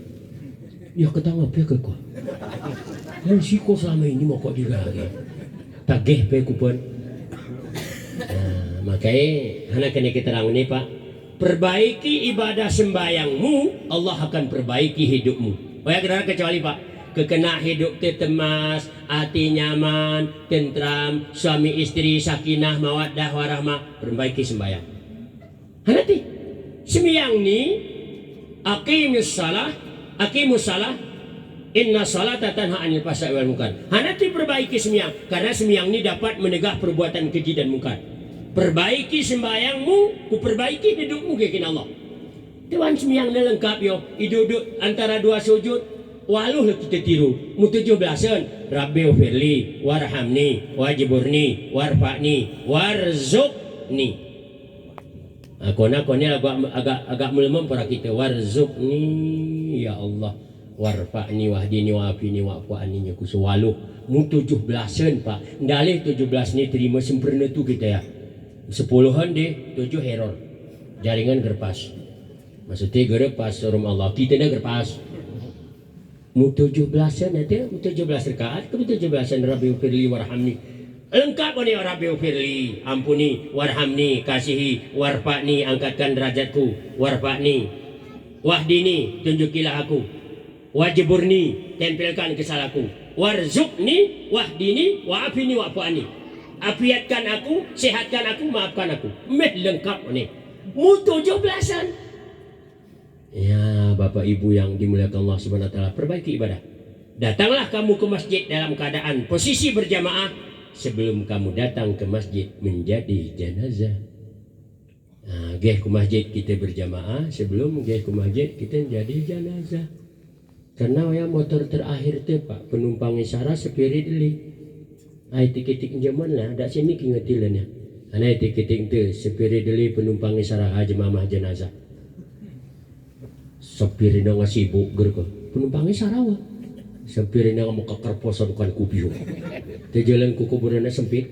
Ya ketangga pe ke kau. Dan si kau selama ini mau kau juga lagi. Tagih pe kupon. Makanya anak kena keterangan ini Pak, perbaiki ibadah sembayangmu, Allah akan perbaiki hidupmu. Oh ya kenapa kecuali Pak, kekena hidup tetemas, hati nyaman, tentram, suami istri sakinah, mawaddah warahmah, perbaiki sembayang. Hanati, sembayang ni, aqimus salah, inna salata tanha anil fahsya'i wal munkar. Hanati perbaiki sembayang, karena sembayang ni dapat menegah perbuatan keji dan munkar. Perbaiki sembayangmu, ku perbaiki hidupmu kekin Allah. Tuan sembayang lengkap yo, iduduk antara dua sujud, waluh kita tiru. Mu 17-an, Rabbi ufirli, warhamni, wajiburni, warfa'ni, warzukni. Kona agak melemah para kita. Warzukni, ya Allah, warfa'ni, wahdini, wa'afini, wa'fu'ani, ku sewaluh. Mu 17-an Pak, ndalih 17 ni terima sempurna tu kita ya. 10-an deh, 7 error. Jaringan gerpas. Maksudnya gerpas rum Allah. Kita dah gerpas. Mu 17-an nanti, mu 17 rakaat, ke 17-an Rabbi ufirli warhamni. Lengkap ni Rabbi ufirli, ampuni, warhamni, kasihi, warfa'ni, angkatkan derajatku, warfa'ni, wahdini, tunjukilah aku, wajiburni, tempelkan kesalahanku, warzukni, wahdini, wa'afini, wa'fu'ani. Afiatkan aku, sehatkan aku, maafkan aku. Lengkap ni. Mu 17-an. Ya, Bapak Ibu yang dimuliakan Allah Subhanahu wa taala, perbaiki ibadah. Datanglah kamu ke masjid dalam keadaan posisi berjamaah sebelum kamu datang ke masjid menjadi jenazah. Nah, ke masjid kita berjamaah sebelum ke masjid kita menjadi jenazah. Karena ya motor terakhir tu Pak, penumpang isara sepiri deli. Ai tiket zaman lah, dak sini kingetilan ya. Ana tiket tu sepiri deli penumpang isara jemaah jenazah. Sepiri nang sibuk gerko. Penumpang isara wa. Sepiri nang mau kekerposan kan kupiu. Te jalan ku kuburannya sempit.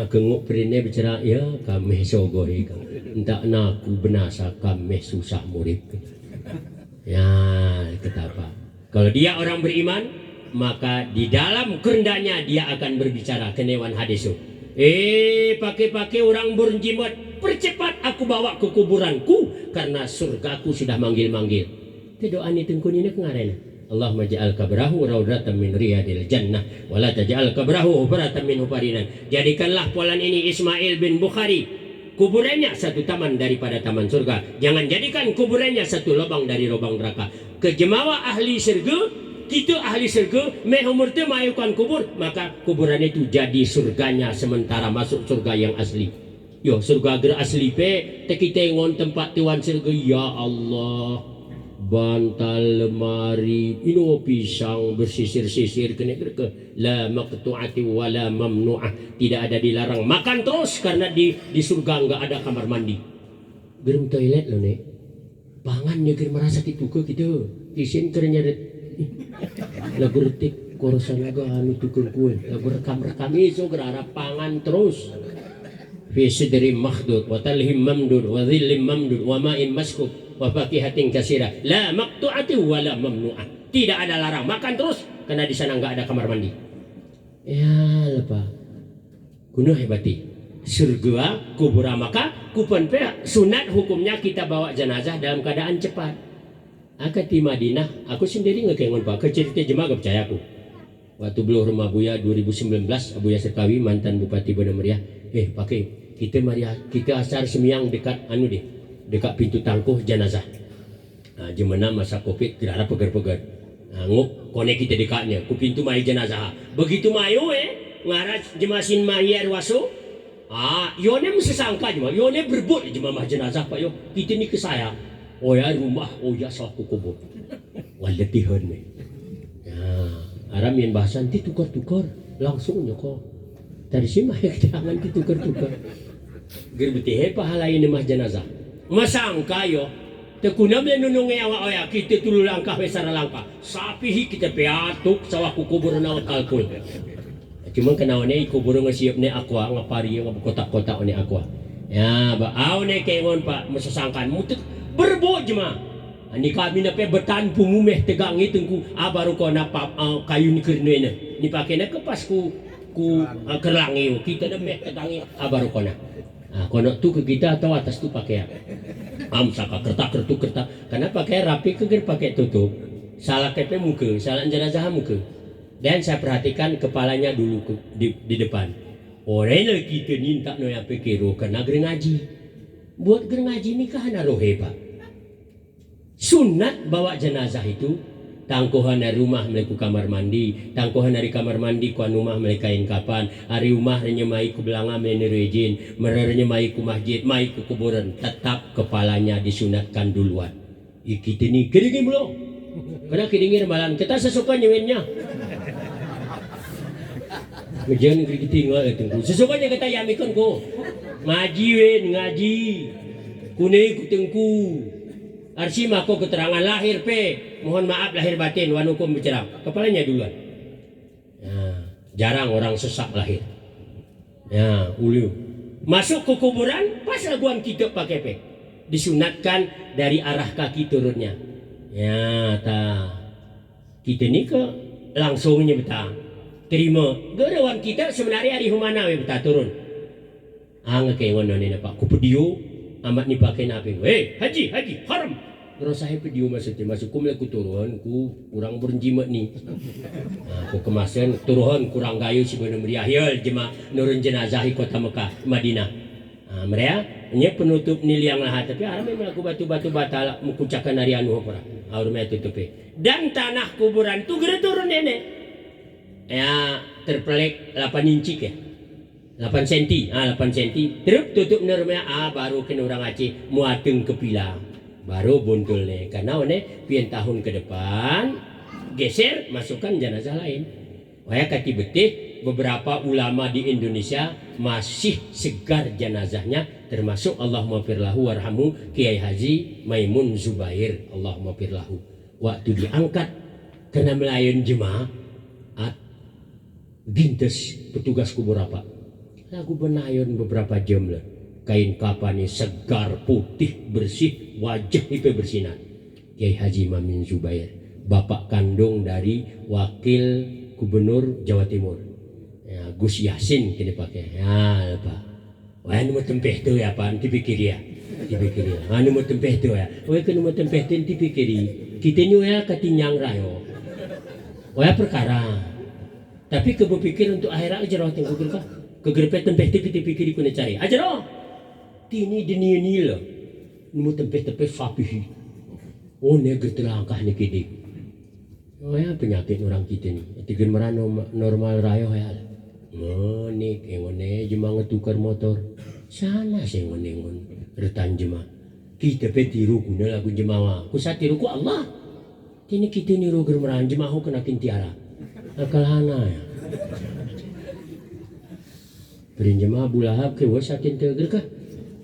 Genguk perine bicara ya kami sogori kan. Entak naku benasa kami susah murid. Ya, ketapa. Kalau dia orang beriman, maka di dalam kehendaknya dia akan berbicara kenewan hadis. Pakai orang berjimat, percepat aku bawa ke kuburanku karena surgaku sudah manggil-manggil. Itu doa ni tengkun ini kengaren. Allahumma ja'al kabrahu raudatan min riyadil jannah wa la taj'al kabrahu hubratan min hufarinan. Jadikanlah polan ini Ismail bin Bukhari, kuburannya satu taman daripada taman surga. Jangan jadikan kuburannya satu lubang dari lubang neraka. Kejemawa ahli surga, kita ahli surga, meh umur tu mayukan kubur, maka kuburan itu jadi surganya sementara masuk surga yang asli. Yo surga ger asli pe te kita ngon tempat tuan surga ya Allah. Bantal lemari ino pisang bersisir-sisir kena ke la maqtu'ati wala mamnu'ah, tidak ada dilarang makan terus karena di surga enggak ada kamar mandi. Gerem toilet lo nih pangannya gerem merasa gitu ke gitu isin kerenya lagu retik korosan laga anu tukul kue lagu rekam iso gerarap pangan terus fi sidri makhdud wa talhim mamdud wa dhillim mamdud wa ma'in maskub wa fakihatin kasira la maqtu'ati wa la mamnu'ah, tidak ada larang makan terus karena di sana enggak ada kamar mandi. Ya lepa kuno hebati surga kubura maka kupen pe sunat hukumnya kita bawa jenazah dalam keadaan cepat. Aku di Madinah aku sendiri ngekengon pak ke cerita jemaah gak percaya aku waktu beliau rumah Buya 2019 Abuya Serkawi mantan Bupati Banda Meriah pakai kita Maria kita asar semiang dekat anu deh dekat pintu tangkuh jenazah. Nah, jemana masa Covid gerara pegar-pegar. Nah, nguk kone kita dekatnya ku pintu mai jenazah. Begitu mayo ngaras jemasin mai arwaso. Yone mesti sangka jema yone berbut jemaah jenazah pak yo. Kita ni ke saya. Oh ya rumah oh ya saku kubur. Walatihan nih. Ya, aram yang bahasan ti tukar-tukar langsung nyoko. Dari sini mah jangan ditukar-tukar. Gerbeti pahala ini mah jenazah. Masangka yo tekuna menunungi awak oya kita tulu langkah besar langkah sapi kita piatuk sawah kubur na kalkul. Cuma kenaone kubur ngesiap ne aqua ngapari kotak-kotak ne aqua. Ya ba aw ne kengon pak mesasangkan mutut berbo jema. Ani kami na pe betan pumumeh tegang itengku baru kona pap kayu ni kerne ni pakena ke pas ku kerlangi kita na meh tegangi baru kona. Kono tu ke kita atau atas tu pakai saka kertak karena pakai rapi keger pakai tutup salah kepe muka salah jenazah muka dan saya perhatikan kepalanya dulu di depan orang kita minta no yang pikiro karena ngaji buat ngaji nikah narohe pak sunat bawa jenazah itu tangkuhan dari rumah meleku kamar mandi tangkuhan dari kamar mandi ku rumah melekain kapan hari rumah nyemai ku belanga menerejin menyemai ku masjid mai ku kuburan tetap kepalanya disunatkan duluan kita ni keringin belum karena keringin malam kita sesuka nyewinnya jangan kita tinggal sesukanya kita yamikon ko ngaji kunei ku tengku Arsima ko keterangan lahir mohon maaf lahir batin wanukum bercerang kepalanya duluan jarang orang sesak lahir ulu masuk ke kuburan pas laguan kita pakai disunatkan dari arah kaki turunnya kita ni ke langsungnya betah terima gerawan kita sebenarnya hari humana betah turun ngakengon nona pak ku pedio amat ni pakai napi haji haram terus saya video maksudnya masuk ku turun ku kurang berjimat ni ku kemasan turun kurang gayu si Banda Meriah jemaah nurun jenazah kota Mekah Madinah mereka nya penutup ni liang lahat tapi aram melaku batu-batu batal mukucakan hari anu apa aurnya tutupi dan tanah kuburan tu gere turun nenek terpelek 8 inci ya 8 cm 8 cm terus tutup nermnya baru kena orang Aceh muateng ke pila baru buntul nih karena pian tahun ke depan geser masukkan jenazah lain waya kaki betih beberapa ulama di Indonesia masih segar jenazahnya termasuk Allahumma firlahu warhamu Kiai Haji Maimun Zubair Allahumma firlahu waktu diangkat kena melayan jemaah gintes petugas kubur apa lagu benayon beberapa jam lah kain kapannya segar putih bersih wajah itu bersinar Kiai Haji Maimun Zubair bapak kandung dari wakil gubernur Jawa Timur Gus Yasin kini pakai Pak anu mau tempeh tu ya Pak dipikir ya anu mau tempeh tu ya kena mau tempeh tu dipikir kita ni katinyang rayo perkara tapi kebupikir untuk akhirat aja roh tengku gerka kegerpet tempeh tipik-tipik kuna cari aja roh tini dunia ni lah nemu tempeh-tempeh sapi neger telangkah ni kidi penyakit orang kita ni tiga merano normal rayo ya nih kengone jemang tukar motor Sana sing ngon retan jemaah. Kita pe tiru guna lagu jemaah. Ku satiru ku Allah. Kini kita niru germeran jemaah kena kintiara. Akal hana ya. Perin jemaah bulahap ke wasakin teger kah?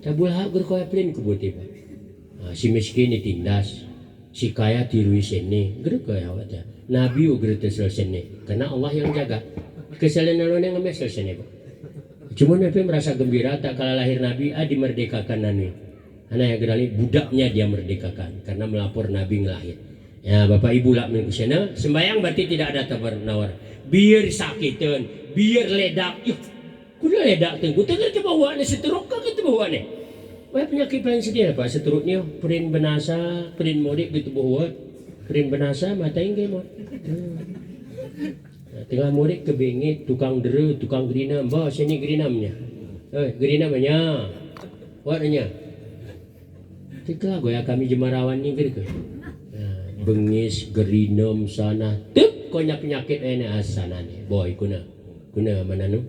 Ta bulahap ger koya perin ku buti pa. Si miskin ditindas. Si kaya tiru sini. Ger koya awak ta. Nabi ger selesai. Karena Allah yang jaga. Kesalahan yang ngambil selesai pa. Cuma Nabi merasa gembira tak kala lahir Nabi dimerdekakan Nabi. Anak yang kenali budaknya dia merdekakan karena melapor Nabi ngelahir. Ya Bapak Ibu lah menkusena sembayang berarti tidak ada tawar-nawar. Biar sakitan, biar ledak. Yuh, kuda ledak tengku. Tegar ke bawah ni seteruk ke bawah ni. Wah penyakit paling sedih apa seteruknya. Perin benasa, perin modik gitu bawah. Perin benasa mata ingai mau. Tengah murid kebengit, tukang dera, tukang gerinam. Bawa sini gerinamnya. Gerinamnya. Warnanya. Tiklah goya kami jemarawan ni ke. Bengis, gerinam sana. Tuk konya penyakit ini asana ni. Boy kuna. Kuna mana nu?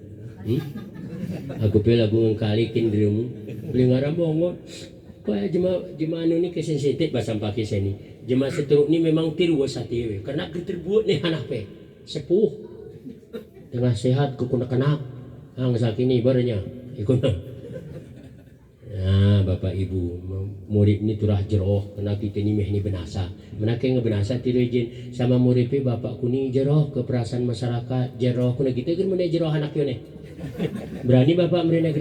Aku pilih lagu ngkalikin dirimu. Beli ngaram bongot. Kaya jemaah anu ni kesensitif basam pakai sini. Jemaah seteruk ni memang tiru wasati. Karena terbuat ni anak pe. Sepuh tengah sehat ku kuna kenak ang sakini barnya ikuna ya Bapak Ibu murid ni turah jeroh kena kita ni meh ni benasa menake ngebenasa tidak izin sama murid pe bapakku ni jeroh ke perasaan masyarakat jeroh kuna kita kan mene jeroh anak yo ne berani bapak mrene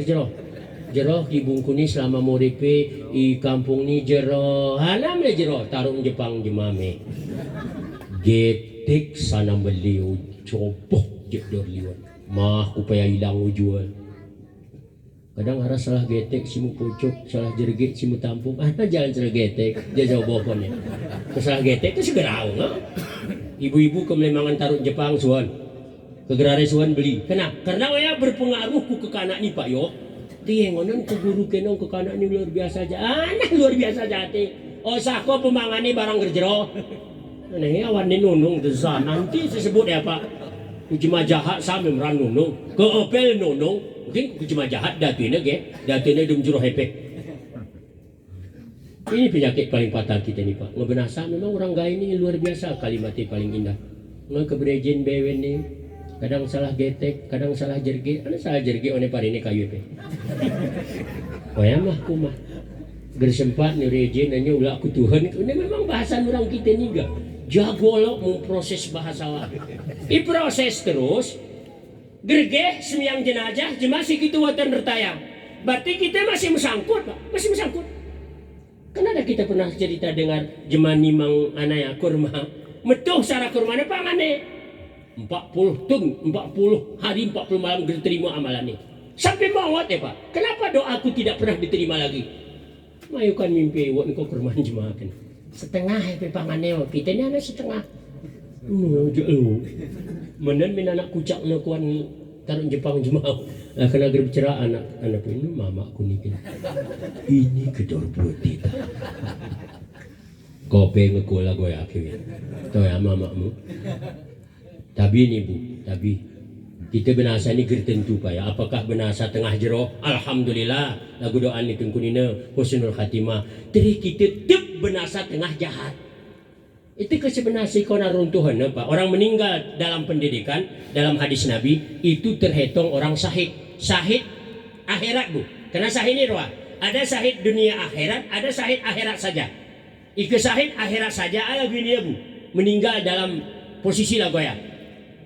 jeroh ibungku ni selama murid pe i kampung ni jeroh hanam le jeroh tarung Jepang jemame getik sana beliau copoh jedor liwan mah upaya hilang jual kadang harus salah getek simu pojok salah jerget simu tampung jalan salah getek dia jauh bokonnya salah getek itu segera ibu-ibu kemelemangan taruh Jepang suan kegerare suan beli kenapa karena waya berpengaruh ku ke kanak ni Pak yo tiengonan ke guru kenong ke kanak ni luar biasa aja anak luar biasa jati osako pemangani barang gerjero nih awan ni nunung desa nanti disebut ya Pak kucima jahat sampai meran nunung ke opel nunung mungkin kucima jahat datine dum juro hepe ini penyakit paling fatal kita nih Pak ngebenasa memang orang gaya ini luar biasa kalimatnya paling indah ngekeberejin bewen nih kadang salah getek kadang salah jergi ada salah jergi one pari ini kayu pe oh ya mah kumah bersempat nih rejin nanya ulah aku Tuhan ini memang bahasan orang kita nih gak jago lo memproses bahasa lah. Proses terus gergeh sembiang jenazah masih gitu watan bertayang. Berarti kita masih mesangkut Pak, masih mesangkut. Kenapa kita pernah cerita dengar jemani mang anaya kurma metuh cara kurmana pangane 40 tun 40 hari 40 malam diterima amalan ini sampai mawat ya Pak. Kenapa doaku tidak pernah diterima lagi? Mayukan mimpi wak engkau kurman jemaah kan setengah hepe pangane kita ni anak setengah jauh menen min anak kucak na kuan tarung Jepang jemaah kena berbicara anak ini mamaku ni ini kedor buat kita kopi ngekula goya akhir to ya mamamu tapi ni Bu tapi kita benasa ni gertentu Pak ya apakah benasa tengah jero alhamdulillah lagu doa ni tengkunina husnul khatimah dari kita tep benasa tengah jahat itu kesebenarnya kona runtuhan Pak orang meninggal dalam pendidikan dalam hadis Nabi itu terhitung orang syahid akhirat Bu karena syahid ini roh ada syahid dunia akhirat ada syahid akhirat saja syahid akhirat saja ala dunia Bu meninggal dalam posisi lagu ya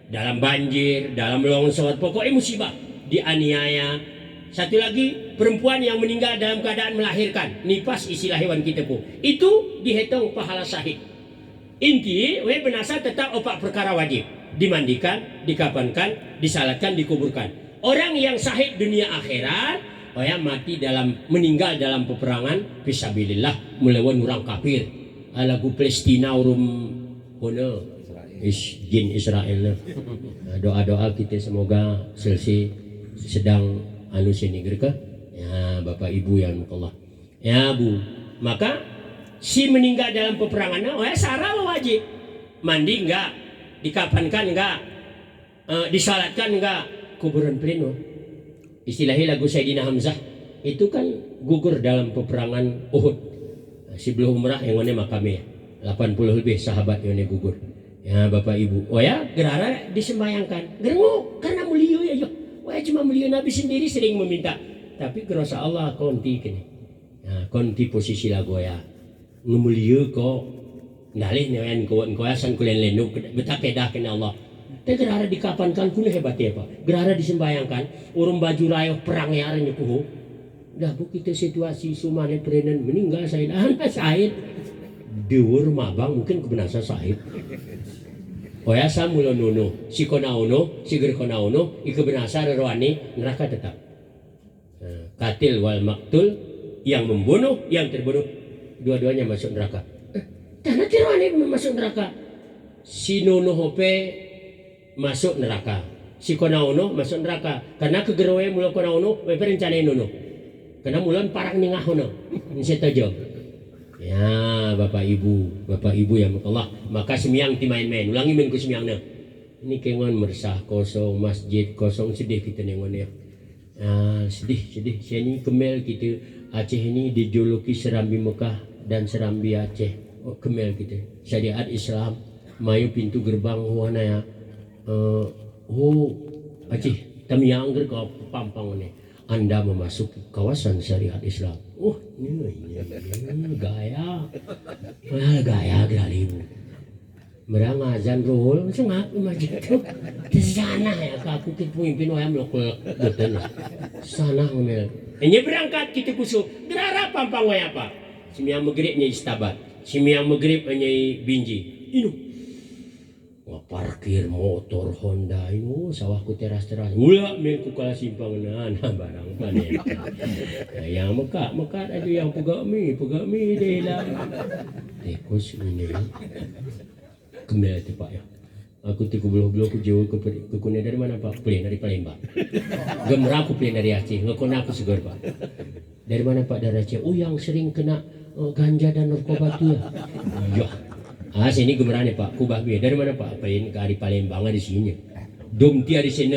dalam banjir, dalam longsor, pokoknya musibah, dianiaya. Satu lagi perempuan yang meninggal dalam keadaan melahirkan, nipas istilah hewan kita pun, itu dihitung pahala syahid. Inti, benasa tetap 4 perkara wajib, dimandikan, dikafankan, disalatkan, dikuburkan. Orang yang syahid dunia akhirat, mati dalam meninggal dalam peperangan, fisabilillah melawan orang kafir, alagu Palestina urum kono. Jin Israel doa-doa kita semoga selesai sedang anu sini gerka ya Bapak Ibu yang Allah ya Bu maka si meninggal dalam peperangan sarah wajib mandi enggak dikafankan enggak disalatkan enggak kuburan pleno istilahnya lagu Sayyidina Hamzah itu kan gugur dalam peperangan Uhud. Sebelum umrah yang mana makamnya 80 lebih sahabat yang gugur. Ya Bapak Ibu, oh ya gerara disembayangkan. Gerengu karena mulia ya yo. Wah cuma mulia Nabi sendiri sering meminta. Tapi kerasa Allah konti kini. Nah, konti posisi lagu ya. Ngemulia kok ndalih nyayan ko asan kulen lenu betapa dah kena Allah. Teh gerara dikapankan kuno hebat ya Pak. Gerara disembayangkan urung baju rayoh perang ya arenya kuhu. Dah bu kita situasi sumane prenan meninggal Said Said dewur mabang mungkin kebenasa Said oya samulo nuno si konauno si ger konauno ikebenasa rerwani neraka tetap katil wal maktul yang membunuh yang terbunuh dua-duanya masuk neraka karena tirwani masuk neraka si nuno hope masuk neraka si konauno masuk neraka karena kegerowe mulo konauno we rencana nuno karena mulan parang ningahono setuju ya Bapak Ibu ya Allah maka semiyang ti main-main ulangi men ku semiyangna ini kengon mersah kosong masjid kosong sedih kita nengon ya sedih sini kemel kita Aceh ini dijuluki Serambi Mekah dan Serambi Aceh kemel kita syariat Islam mayu pintu gerbang wana ya Aceh tamiyang ger ka pampang ne Anda memasuki kawasan syariat Islam. Ini gaya galibu. Merang azan rohul, sengak masjid tu. Di sana ya, aku kita pemimpin wayam lokal betul. Sana ngomel. Ini berangkat kita kusuk. Gerara pampang wayam apa? Semiyang magribnya istabat. Semiyang magrib hanya binji. Inu. Wah parkir motor Honda ini sawahku teras-teras mula menku kala simpang na barang panen yang Mekah ada yang pegami deh lah tekos ini kemel tu Pak ya aku tiku belah ku jauh ke kuno dari mana Pak pelin dari Palembang gemera aku pelin dari Aceh ngekon aku segar Pak dari mana Pak dari Aceh yang sering kena ganja dan narkoba tu ya sini gemerane Pak, kubah biar dari mana Pak? Apain ke hari Palembang di sini. Domtia di sini.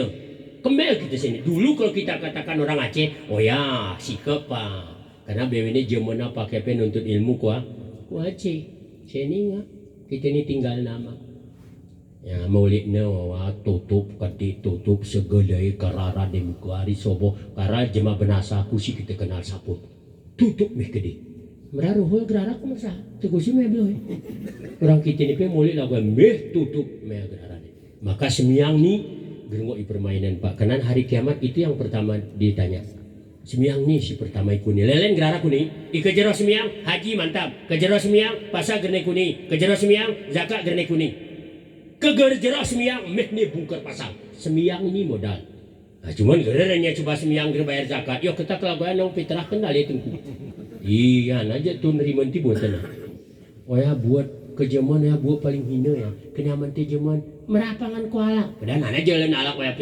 Kembali kita sini. Dulu kalau kita katakan orang Aceh, oh ya sikap Pak. Karena BW ini jemena pakai penuntut ilmu kuah Aceh. Sini nggak? Kita ini tinggal nama. Ya maulidnya wah tutup kati tutup segelai karara demikuari sobo karena jema benasa aku sih kita kenal saput. Tutup meh gede. Meraruhul gerara aku masa tegusi meh beloy. Orang kita ni pe mulit lagu meh tutup meh gerara ni. Maka semiyang ni gerengok permainan Pak. Karena hari kiamat itu yang pertama ditanya. Semiyang ni si pertama ikuni. Lelen gerara kuni. Ikejero semiyang haji mantap. Kejero semiyang pasal gerne kuni. Kejero semiyang zakat gerne kuni. Kegerjero semiyang meh ni bungker pasang. Semiyang ini modal. Nah, cuman gereranya coba semiyang bayar zakat. Yo kita kelaguan nang fitrah kendal itu. Iya, aja tuh nerima nanti buatan. Oh ya buat kejaman ya buat paling hina ya. Kenyaman tejaman merapangan kuala. Dan anak jalan alak waya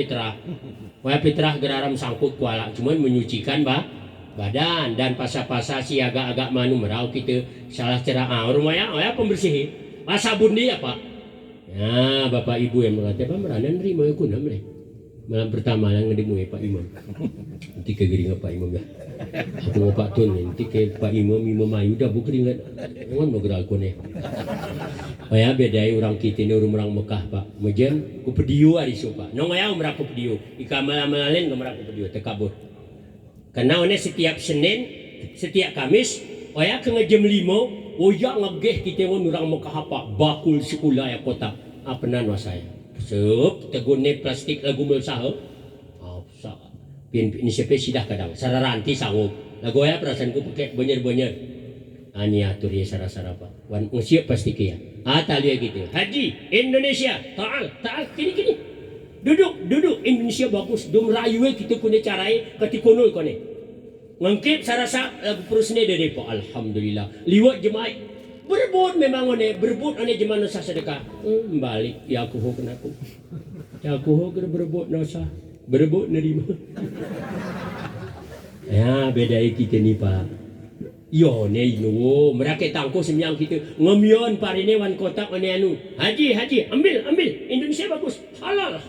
fitrah geraram sangkut kuala. Cuman menyucikan badan dan pasa-pasa si agak-agak manu merau kita salah cerah. Rumahnya oh ya pembersih. Sabun dia Pak. Ya Bapak Ibu yang mengatakan merana nerima aku namanya. Malam pertama yang ngedemu Pak Imam. Nanti kegeringan Pak Imam ya. Aku mau Pak Tun nanti ke Pak Imam ayu dah bukan ingat. Mohon mau gerak kone. Oh ya bedai orang kita ni orang Mekah Pak. Mejen ku pediu ari so Pak. Nong ya umrah ku pediu. Ika malam-malam umrah ku pediu tekabur. Karena one setiap Senin, setiap Kamis, oh ya ke jam 5, oh ya ngegeh kita orang Mekah apa bakul sekolah ya kota. Apa nan saya. Sup, tegune plastik lagu melsaho. Ini siapa sidah kadang. Sararanti sanggup. Lagu ya perasaanku pakai banyak-banyak. Ani atur ya sarah-sarah Pak. Wan siap pasti kia. Tali gitu. Haji Indonesia. Taal kini. Duduk Indonesia bagus. Dum rayu kita punya carai ketikunul kone. Ngengkip sarasa lagu perusne dari Pak. Alhamdulillah. Liwat jemaah. Berebut memang berebut jemaah nusa sedekah. Balik ya aku ho kenaku. Ya aku ho berebut nusa. Berebut nerima. Ya beda kita ni Pak. Yo ne ino mereka tangko semyang kita ngemion parine wan kotak ane anu. Haji ambil Indonesia bagus. Halal.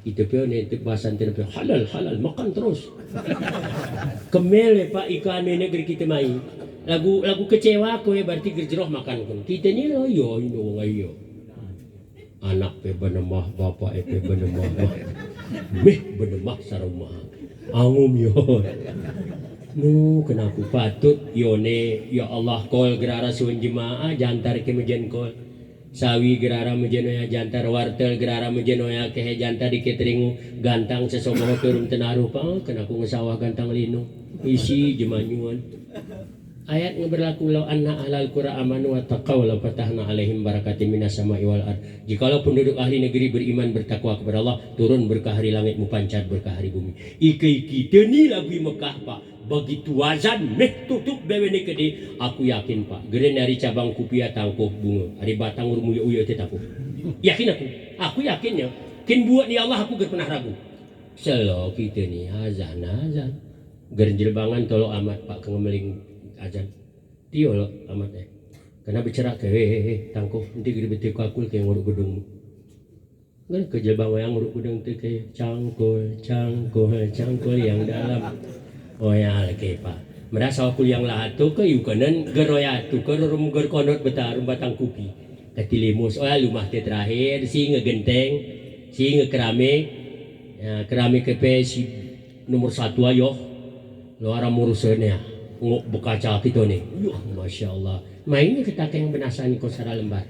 Kita pun itu bahasan terus halal makan terus. Kemel pak ikan ini negeri kita main. Lagu kecewa aku ya berarti gerjeroh makan kan. Kita ni lah yo ayo. Anak pe benemah bapak pe benemah. Meh benemah sarumah. Angum yo. Kenapa patut yone ya Allah kol gerara suun jemaah jantar ke mejen kol. Sawi gerara mejenoya jantar wartel gerara mejenoya kehe jantar di cateringu gantang sesoboh turun tenaruh pa kena ku ngesawah gantang lino isi jemanyuan ayat berlaku law anna ahlal qura amanu wa taqaw law fatahna alaihim barakatim minas sama'i wal ard. Jikalau penduduk ahli negeri beriman bertakwa kepada Allah turun berkah hari langit mupancat berkah hari bumi. Iki kita ni lagu Mekah pak begitu wazan meh tutup bewene kede aku yakin pak geren dari cabang kupia tangkuh bunga hari batang urmuyo uyo tetapu yakin aku yakinnya kin buat ni Allah aku pernah ragu selo kita ni azan geren jelbangan tolo amat pak kengemeling azan tio lo amat kena bicara ke tangkuh nanti gede betul kakul kayak nguruk gedung kan ke jelbang yang nguruk gedung tu kayak cangkul yang dalam. Oh ya lagi pak. Merasa aku yang lahat tu ke yukanan geroya tu ke rum gerkonot betar batang kupi. Ketilimus. Oh ya lumah te terakhir si ngegenteng, si ngekeramik, ya, keramik kepe si nomor 1 ayo. Lo orang murusannya ngok bekaca gitu nih. Masya Allah. Mainnya kita yang benasan ko sara lembar.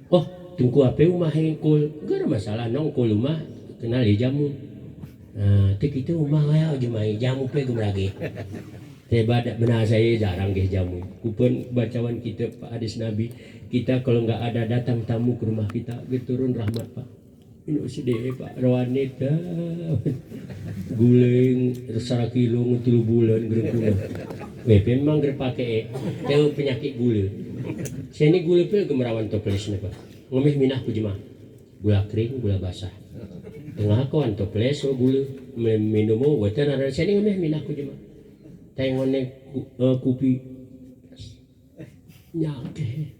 Oh tungku apa rumah hengkul. Gak ada masalah nong kul rumah kenal di jamu. Nah, itu rumah ya jemai jamu pe gemrage. Teba benar saya jarang ke jamu. Kupun bacaan kita Pak hadis Nabi, kita kalau nggak ada datang tamu ke rumah kita, turun rahmat Pak. Ini sedih Pak rawanita. Guling resara kilo ngutulu bulan gerengkuna. Memang gerpake teu penyakit gula. Saya ini gula pe gemerawan toplesnya Pak. Ngomeh minah ku jemaah. Gula kering, gula basah. Tengah kawan toples so gula minum water ada sini ngameh minah ku jema tengone kopi nyake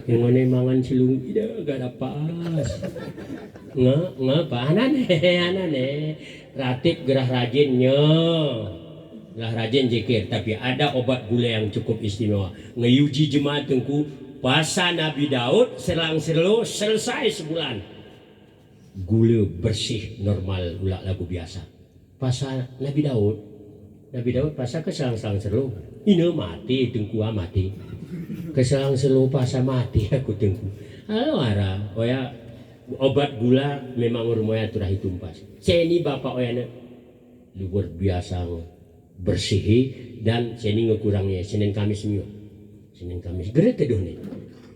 tengone mangan silung ida gak ada pas ngapa anane ratib gerah rajin zikir tapi ada obat gula yang cukup istimewa ngeyuji jemaah tengku puasa Nabi Daud selang-selo selesai sebulan gula bersih normal ulah lagu biasa pasal Nabi Daud pasal keselang-selang selo ini mati tengku mati keselang selo pasal mati aku tengku halo ara oya obat gula memang rumoya turah tumpas saya ini bapak oyana luar biasa bersih dan saya ini ngekurangnya Senin Kamis geret teduh nih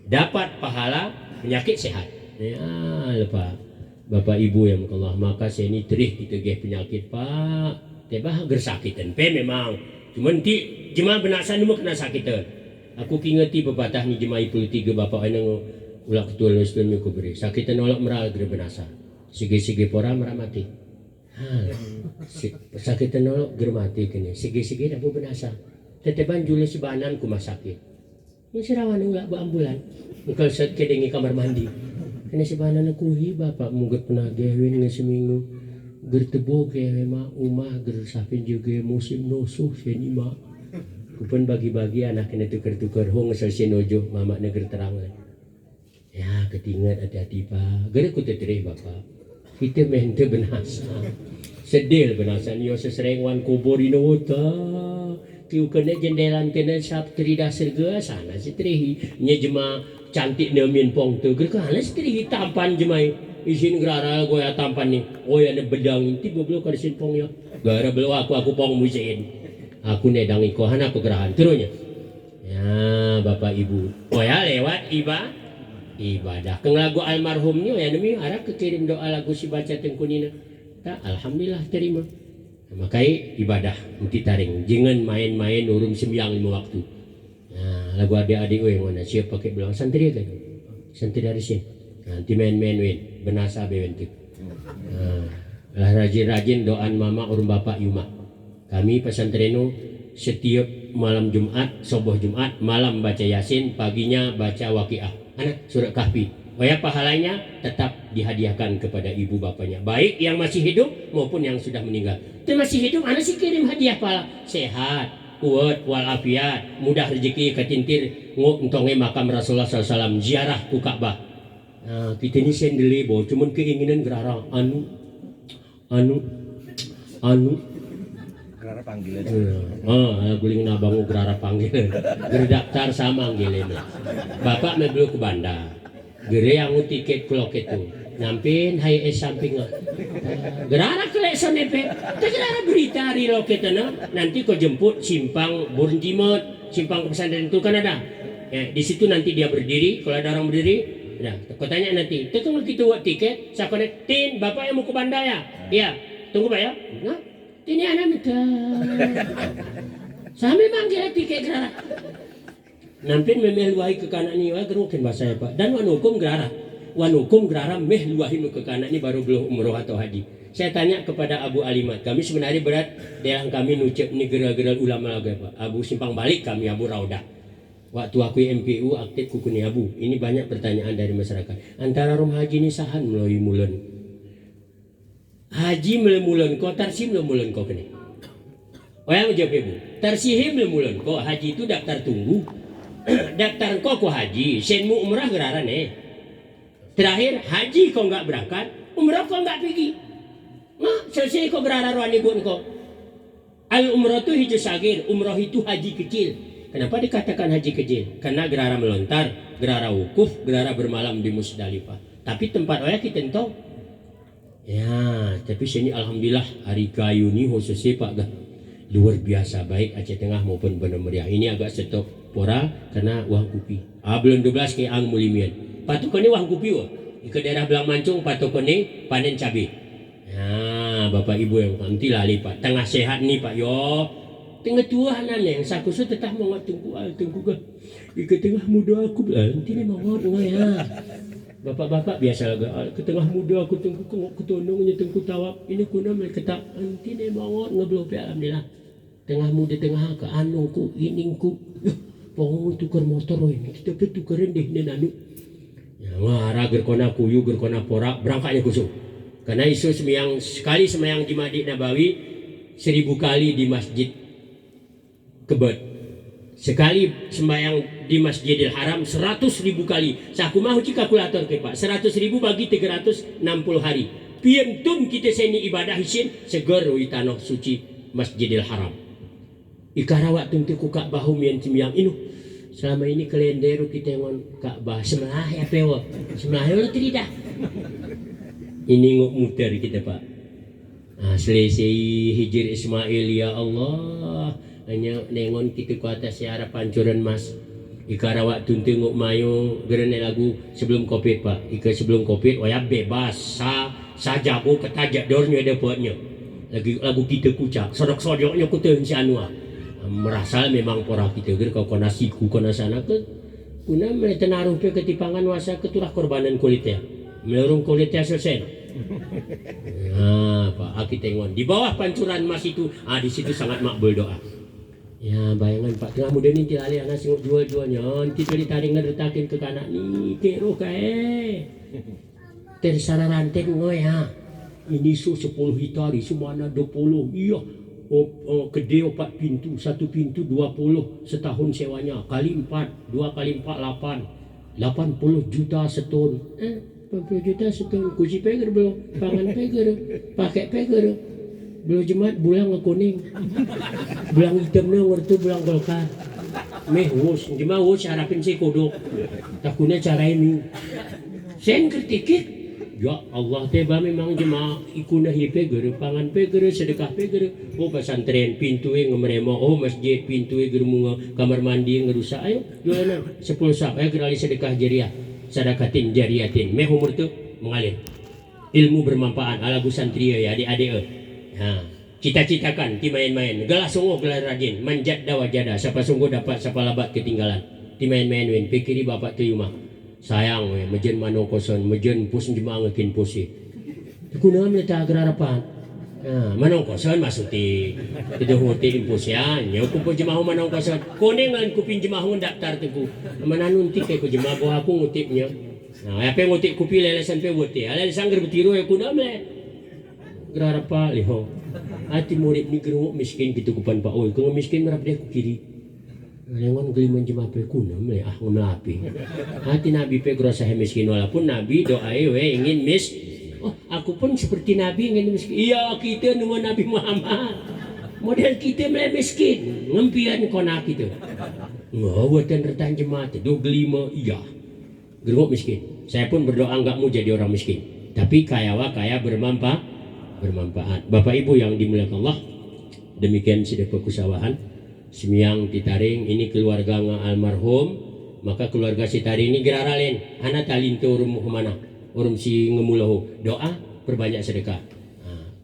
dapat pahala penyakit sehat ya lupa Bapak Ibu yang Allah maka saya ini terih kita geh penyakit Pak tebah gersakitan pe memang cuman ti jemaah benasan nu kena sakitan aku kingeti pepatah ni jemaah 23 bapak ana ulah ketua lestun ku beri sakitan olok meral gere benasa sige-sige pora meramati sakitan olok gere mati kene sige-sige dapu benasa teteban jule sibanan ku sakit ini sirawan ulah bu ambulan engkau set kedengi kamar mandi kena sebanan kuhi bapak muget pernah gawin nge seminggu gertebo ke mak umah gersapin juga musim nosuh seni mak kupun bagi-bagi anak kena tukar-tukar hong selesai nojo mama negeri terang ya ketingat hati-hati pak gere ku terih bapak kita mente benasa sedil benasan yo sesering wan kubur inota kiu kena jendelan kena sap trida serga sana sitrihi nya jema cantik nemin pong tu gerkana setri tampan jemai isin gerara goya tampan ni oya ne bedang inti boblo ka isin pong ya gara belo aku pong musin aku nedang iko hana pegerahan terunya ya bapak ibu oya lewat ibadah keng lagu almarhumnya ya demi harap kekirim doa lagu si baca tengkunina tak alhamdulillah terima makai ibadah inti taring jangan main-main urung sembiang 5 waktu. Nah, lagu adik-adik yang mana siap pakai belang santri kan? Santri dari sini. Nanti main-main benasa bewentik. Lah rajin-rajin doan mama urung bapak Yuma. Kami pesantrenno setiap malam Jumat, subuh Jumat, malam baca Yasin, paginya baca Waqiah. Anak surat Kahfi. Waya pahalanya tetap dihadiahkan kepada ibu bapaknya, baik yang masih hidup maupun yang sudah meninggal. Yang masih hidup anak sih kirim hadiah pahala, sehat, kuat walafiat, mudah rezeki ketintir ngontonge makam Rasulullah SAW, ziarah ku Ka'bah. Nah, kita ini sendiri boh, cuman keinginan gerara anu Gerara panggilan. guling nabang gerara panggil. Gerdaftar sama anggilin. Bapak mebel ke Banda. Gere yang tiket kulok itu. Nampin hai samping. Gerara kelek sonepe. Gerara berita hari loket nanti kau jemput simpang Burjimot, simpang pesantren itu kan ada. Di situ nanti dia berdiri, kalau ada orang berdiri, nah, kau tanya nanti, tunggu kita buat tiket, saya konektin, bapak yang mau ke Banda ya? Iya, tunggu pak ya. Nah, ini anak minta. Sampai manggil tiket gerara. Nampin memeh luahi ke kanan ni, wah gerukin bahasa ya pak. Dan wanukum gerara meh luahi ke kanan ni baru belum umroh atau haji. Saya tanya kepada Abu Alimat, kami sebenarnya berat daerah kami nucap ni geral-geral ulama lagi pak. Abu Simpang Balik kami Abu Raudah. Waktu aku MPU aktif kukuni Abu. Ini banyak pertanyaan dari masyarakat. Antara rum haji ni sahan melalui mulun. Haji melalui mulun ko, tarsi melalui mulun ko kene. Oh yang jawab ibu. Tarsihi melalui mulun ko, haji itu daftar tunggu. Daftar ko haji, senmu umrah gerara nih. Terakhir haji kau nggak berangkat, umrah kau nggak pergi. Nah, selesai kau gerara ruani pun kau. Al umrah itu hijau sagir, umrah itu haji kecil. Kenapa dikatakan haji kecil? Karena gerara melontar, gerara wukuf, gerara bermalam di Musdalifah. Tapi tempat oya kita tahu. Ya, tapi sini alhamdulillah hari kayu ni khususnya Pak Gah. Luar biasa baik Aceh Tengah maupun Banda Meriah. Ini agak stop pora karena wang kupi. Belum 12 ke ang mulimian. Patukone wang kupi wah. Ke daerah Belang Mancung patukone panen cabai. Nah, Bapak Ibu yang nanti lali Pak. Tengah sehat nih Pak yo. Tengah tua yang sakusu tetap mau tunggu gak. Ke tengah muda aku nanti ni mau ya. Bapak-bapak biasa agak ke tengah muda aku tunggu ke tonongnya tunggu tawab. Ini kuna mereka nanti ni mau ngeblope alhamdulillah. Tengah muda tengah ke anungku iningku. Pokoknya tukar motor ini kita tukarin deh ni nanu. Ya ngara gerkona kuyu gerkona porak berangkatnya kusuk. Karena isu sekali semayang di Masjid Nabawi 1000 kali di Masjid Kebet. Sekali sembahyang di Masjidil Haram 100.000 kali. Saku mau cik kalkulator ke Pak. 100.000 bagi 360 hari. Pientun kita seni ibadah isin seger witanoh suci Masjidil Haram. Ikarawak tuntuku Ka'bah yang cimiang inu. Selama ini kelenderu kita ngon Ka'bah semelah ya pewo. Semelah ya tidak. Ini ngok muter kita Pak. Selesai hijir Ismail ya Allah. Hanya nengon kita ku atas siara pancuran mas. Ika rawak tuntu nguk mayo gerene lagu sebelum Covid Pak. Ika sebelum Covid waya bebas sa jago ketajak dornya dapatnya. Lagu kita kucak sodok-sodoknya ku teuh si Anwar. Merasa memang pora kita ger kau kona siku kona sana ke kuna mereka naruh pe ketipangan wasa keturah korbanan kulitnya. Melurung kulitnya selesai. Nah, Pak kita tengon di bawah pancuran mas itu, di situ sangat makbul doa. Ya bayangan Pak tengah muda ni tiada anak singok jual-jualnya nanti ditaring ngeretakin ke kanak ni kero kae tersara ranting ngoy ha ini 10 hitari semana 20 iya gede 4 pintu 1 pintu 20 setahun sewanya kali 4 2 kali 4 8 80 juta setahun 80 juta setahun kunci peger belum pangan peger pakai peger belum jemaat bulang ke kuning bulang hitamnya ngerti bulang golkar meh wus jemaat wus harapin si kodok takutnya cara ini sen kertikit ya Allah teba memang jemaah ikuna hipeger pangan peger sedekah peger pesantren pintu ngemeremo masjid pintu germunga kamar mandi ngerusak ayo jualan 10 sak ayo gerali sedekah jariah sadakatin jariatin meh umur tuh mengalir ilmu bermanfaat ala gusantria ya adik-adik nah, cita-citakan ti main-main gelas sungguh gelas rajin manjat dawajada siapa sungguh dapat siapa labat ketinggalan ti main-main win pikiri bapak tu yuma sayang we mejen manong koson mejen pus jemaah ngekin pusi kuna meta agrarapan nah manong koson masuti tidak huti impus ya nyo ku jemaah manong koson konengan ku pinjemaah daftar tu ku mananun ti ke ku jemaah aku ngutipnya Nah, apa yang ngotik kupi lelesan pe wote. Ala sangger betiru ya kuna mle. Gerara pa liho. Ati murid ni gerung miskin gitu kupan pa oi. Kung miskin merap dia ku kiri. Lengon geli menjema pe kuna mle ngomlapi. Hati Nabi pe grosa miskin walaupun Nabi doa we ingin oh, aku pun seperti Nabi ingin miskin. Iya, kita nama Nabi Muhammad. Model kita mle miskin. Ngempian konak itu. Ngawatan retan jemaat. Do gelima iya. Gerung miskin. Saya pun berdoa enggak mau jadi orang miskin. Tapi kaya bermanfaat. Bapak Ibu yang dimuliakan Allah, demikian sudah pekusawahan semiang titaring ini keluarga almarhum, maka keluarga si taring ini geraralen anak talin tu urum mana urum si ngemulahu doa perbanyak sedekah.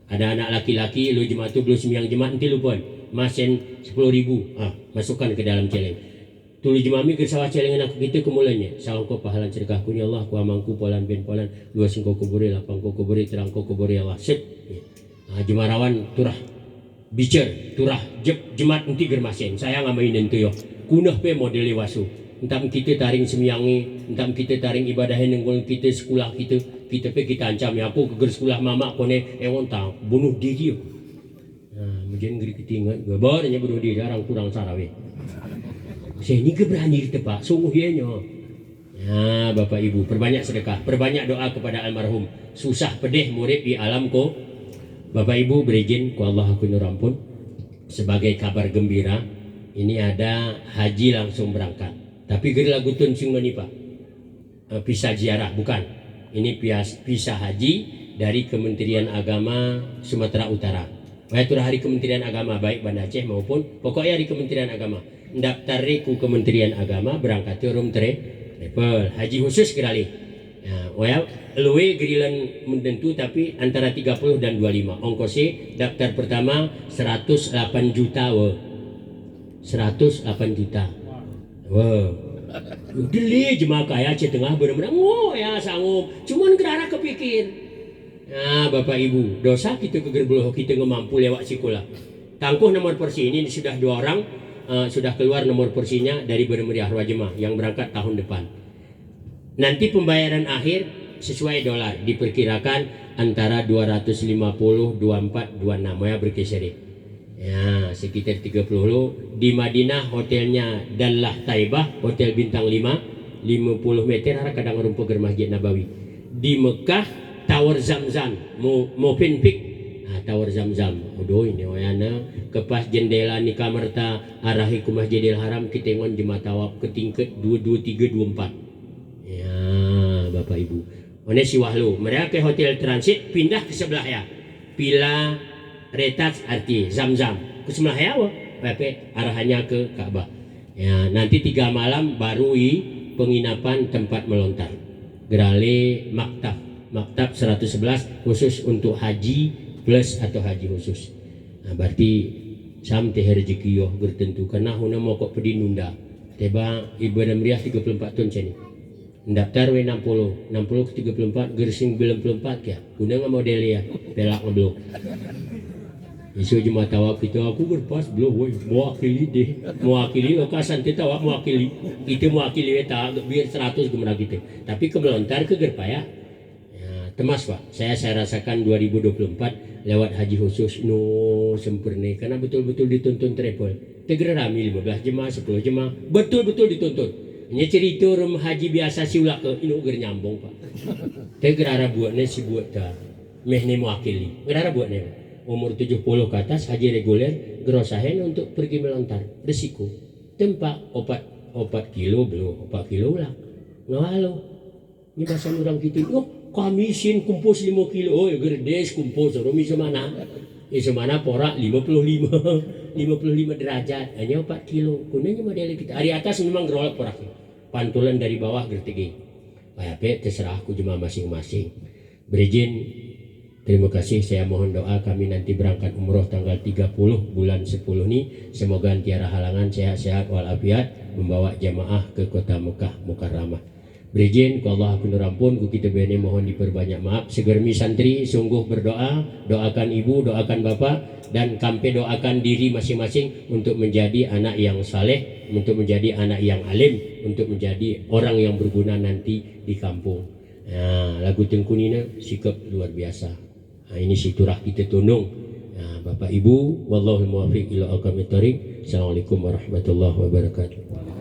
Ada anak laki-laki lu jemaat tu belum semiang jemaat nanti lu pun masen 10.000 masukkan ke dalam celeng. Tulu jemami ke sawah celengan aku gitu kemulanya. Sangko pahalan sedekahku ya Allah, ku amangku polan ben polan, dua singko kuburi, lapang ko kuburi, terang ko kuburi Allah. Sip. Jemarawan turah bicer, turah jemat enti germasen. Saya ngamain entu yo. Kunah pe model wasu. Entam kita taring semiangi, entam kita taring ibadahin nenggol kita sekolah kita pe kita ancam ya aku ke sekolah mama kone ewon tang bunuh diri yo. Mungkin ngeri ketingat, babarnya bunuh diri jarang kurang sarawe. Saya ini keberani kita Pak, sungguh ianya. Ya Bapak Ibu, perbanyak sedekah, perbanyak doa kepada almarhum. Susah pedih murid di alam ko. Bapak Ibu berizin ku Allah aku nurampun. Sebagai kabar gembira, ini ada haji langsung berangkat. Tapi geri lagu tun sing mani Pak. Pisah ziarah bukan. Ini pisah haji dari Kementerian Agama Sumatera Utara. Itu hari Kementerian Agama baik Banda Aceh maupun pokoknya hari Kementerian Agama. Daftari ku Kementerian Agama berangkat turun travel haji khusus kali. Ya, luwe gerilan mententu tapi antara 30 dan 25. Ongkosnya daftar pertama 108 juta 108 juta. Deli jemaah kaya Aceh Tengah benar-benar ya sanggup. Cuman gerara kepikir. Nah, Bapak Ibu, dosa kita kegerbuluh kita ngemampu lewat sekolah. Tangkuh nomor porsi ini sudah 2 orang. Sudah keluar nomor porsinya dari Bermeriah Rwajemah yang berangkat tahun depan. Nanti pembayaran akhir sesuai dolar diperkirakan antara 250, 24, 26 ya berkisar. Ya, sekitar 30 di Madinah hotelnya Dallah Taibah, hotel bintang 5, 50 meter arah kadang rumput Masjid Nabawi. Di Mekah Tower Zamzam, mau pinpik Tower Zamzam. Aduh ini wayana kepas jendela ni kamarta arahi ku Masjidil Haram kita ngon jemaah tawaf ke tingkat 223 24. Ya Bapak Ibu. One si wahlu mereka ke hotel transit pindah ke sebelah ya. Pila Retats arti Zamzam ke sebelah ya Bapak arahannya ke Ka'bah. Ya nanti 3 malam baru penginapan tempat melontar. Gerale Maktab 111 khusus untuk haji plus atau haji khusus. Nah, berarti sam teh rezeki yo bertentu karena huna mau kok pedi nunda. Teba ibadah meriah 34 tahun ceni. Daftar we 60 ke 34 gersing 94 ya. Guna model ya pelak ngeblok. Isu jemaah tawaf itu aku berpas belum woi mewakili lokasan kita tawaf mewakili. Kita mewakili eta biar 100 gimana gitu. Tapi kemelontar ke gerpaya. Temas Pak, saya rasakan 2024 lewat haji khusus sempurna karena betul-betul dituntun travel. Tegera rami 15 jemaah, 10 jemaah, betul-betul dituntun. Hanya cerita rum haji biasa si ulah ke ini uger nyambung Pak. Tegera buatnya si buat dah, mehne mewakili. Gerara buatnya umur 70 ke atas haji reguler gerosahen untuk pergi melontar resiko. Tempat opat kilo belum 4 kilo lah. Ngalo. Ini bahasa orang gitu. Kamisin kumpus 5 kilo, gerdes kumpus, romi semana porak 55 derajat, hanya 4 kilo, kunanya model kita, hari atas memang gerolak poraknya, pantulan dari bawah gertegi, kayak terserah aku jemaah masing-masing, berizin, terima kasih, saya mohon doa kami nanti berangkat umroh tanggal 30 bulan 10 ini, semoga tiada halangan, sehat-sehat walafiat, membawa jemaah ke kota Mekah Mukarramah. Berizin ku Allah aku nurampun ku kita bene mohon diperbanyak maaf. Segermi santri sungguh berdoa, doakan ibu, doakan bapak, dan kampe doakan diri masing-masing untuk menjadi anak yang saleh, untuk menjadi anak yang alim, untuk menjadi orang yang berguna nanti di kampung. Nah, lagu tengkunina sikap luar biasa. Nah, ini siturah kita tundung. Nah, Bapak Ibu, wallahul muwaffiq ila aqwamit thoriq. Assalamualaikum warahmatullahi wabarakatuh.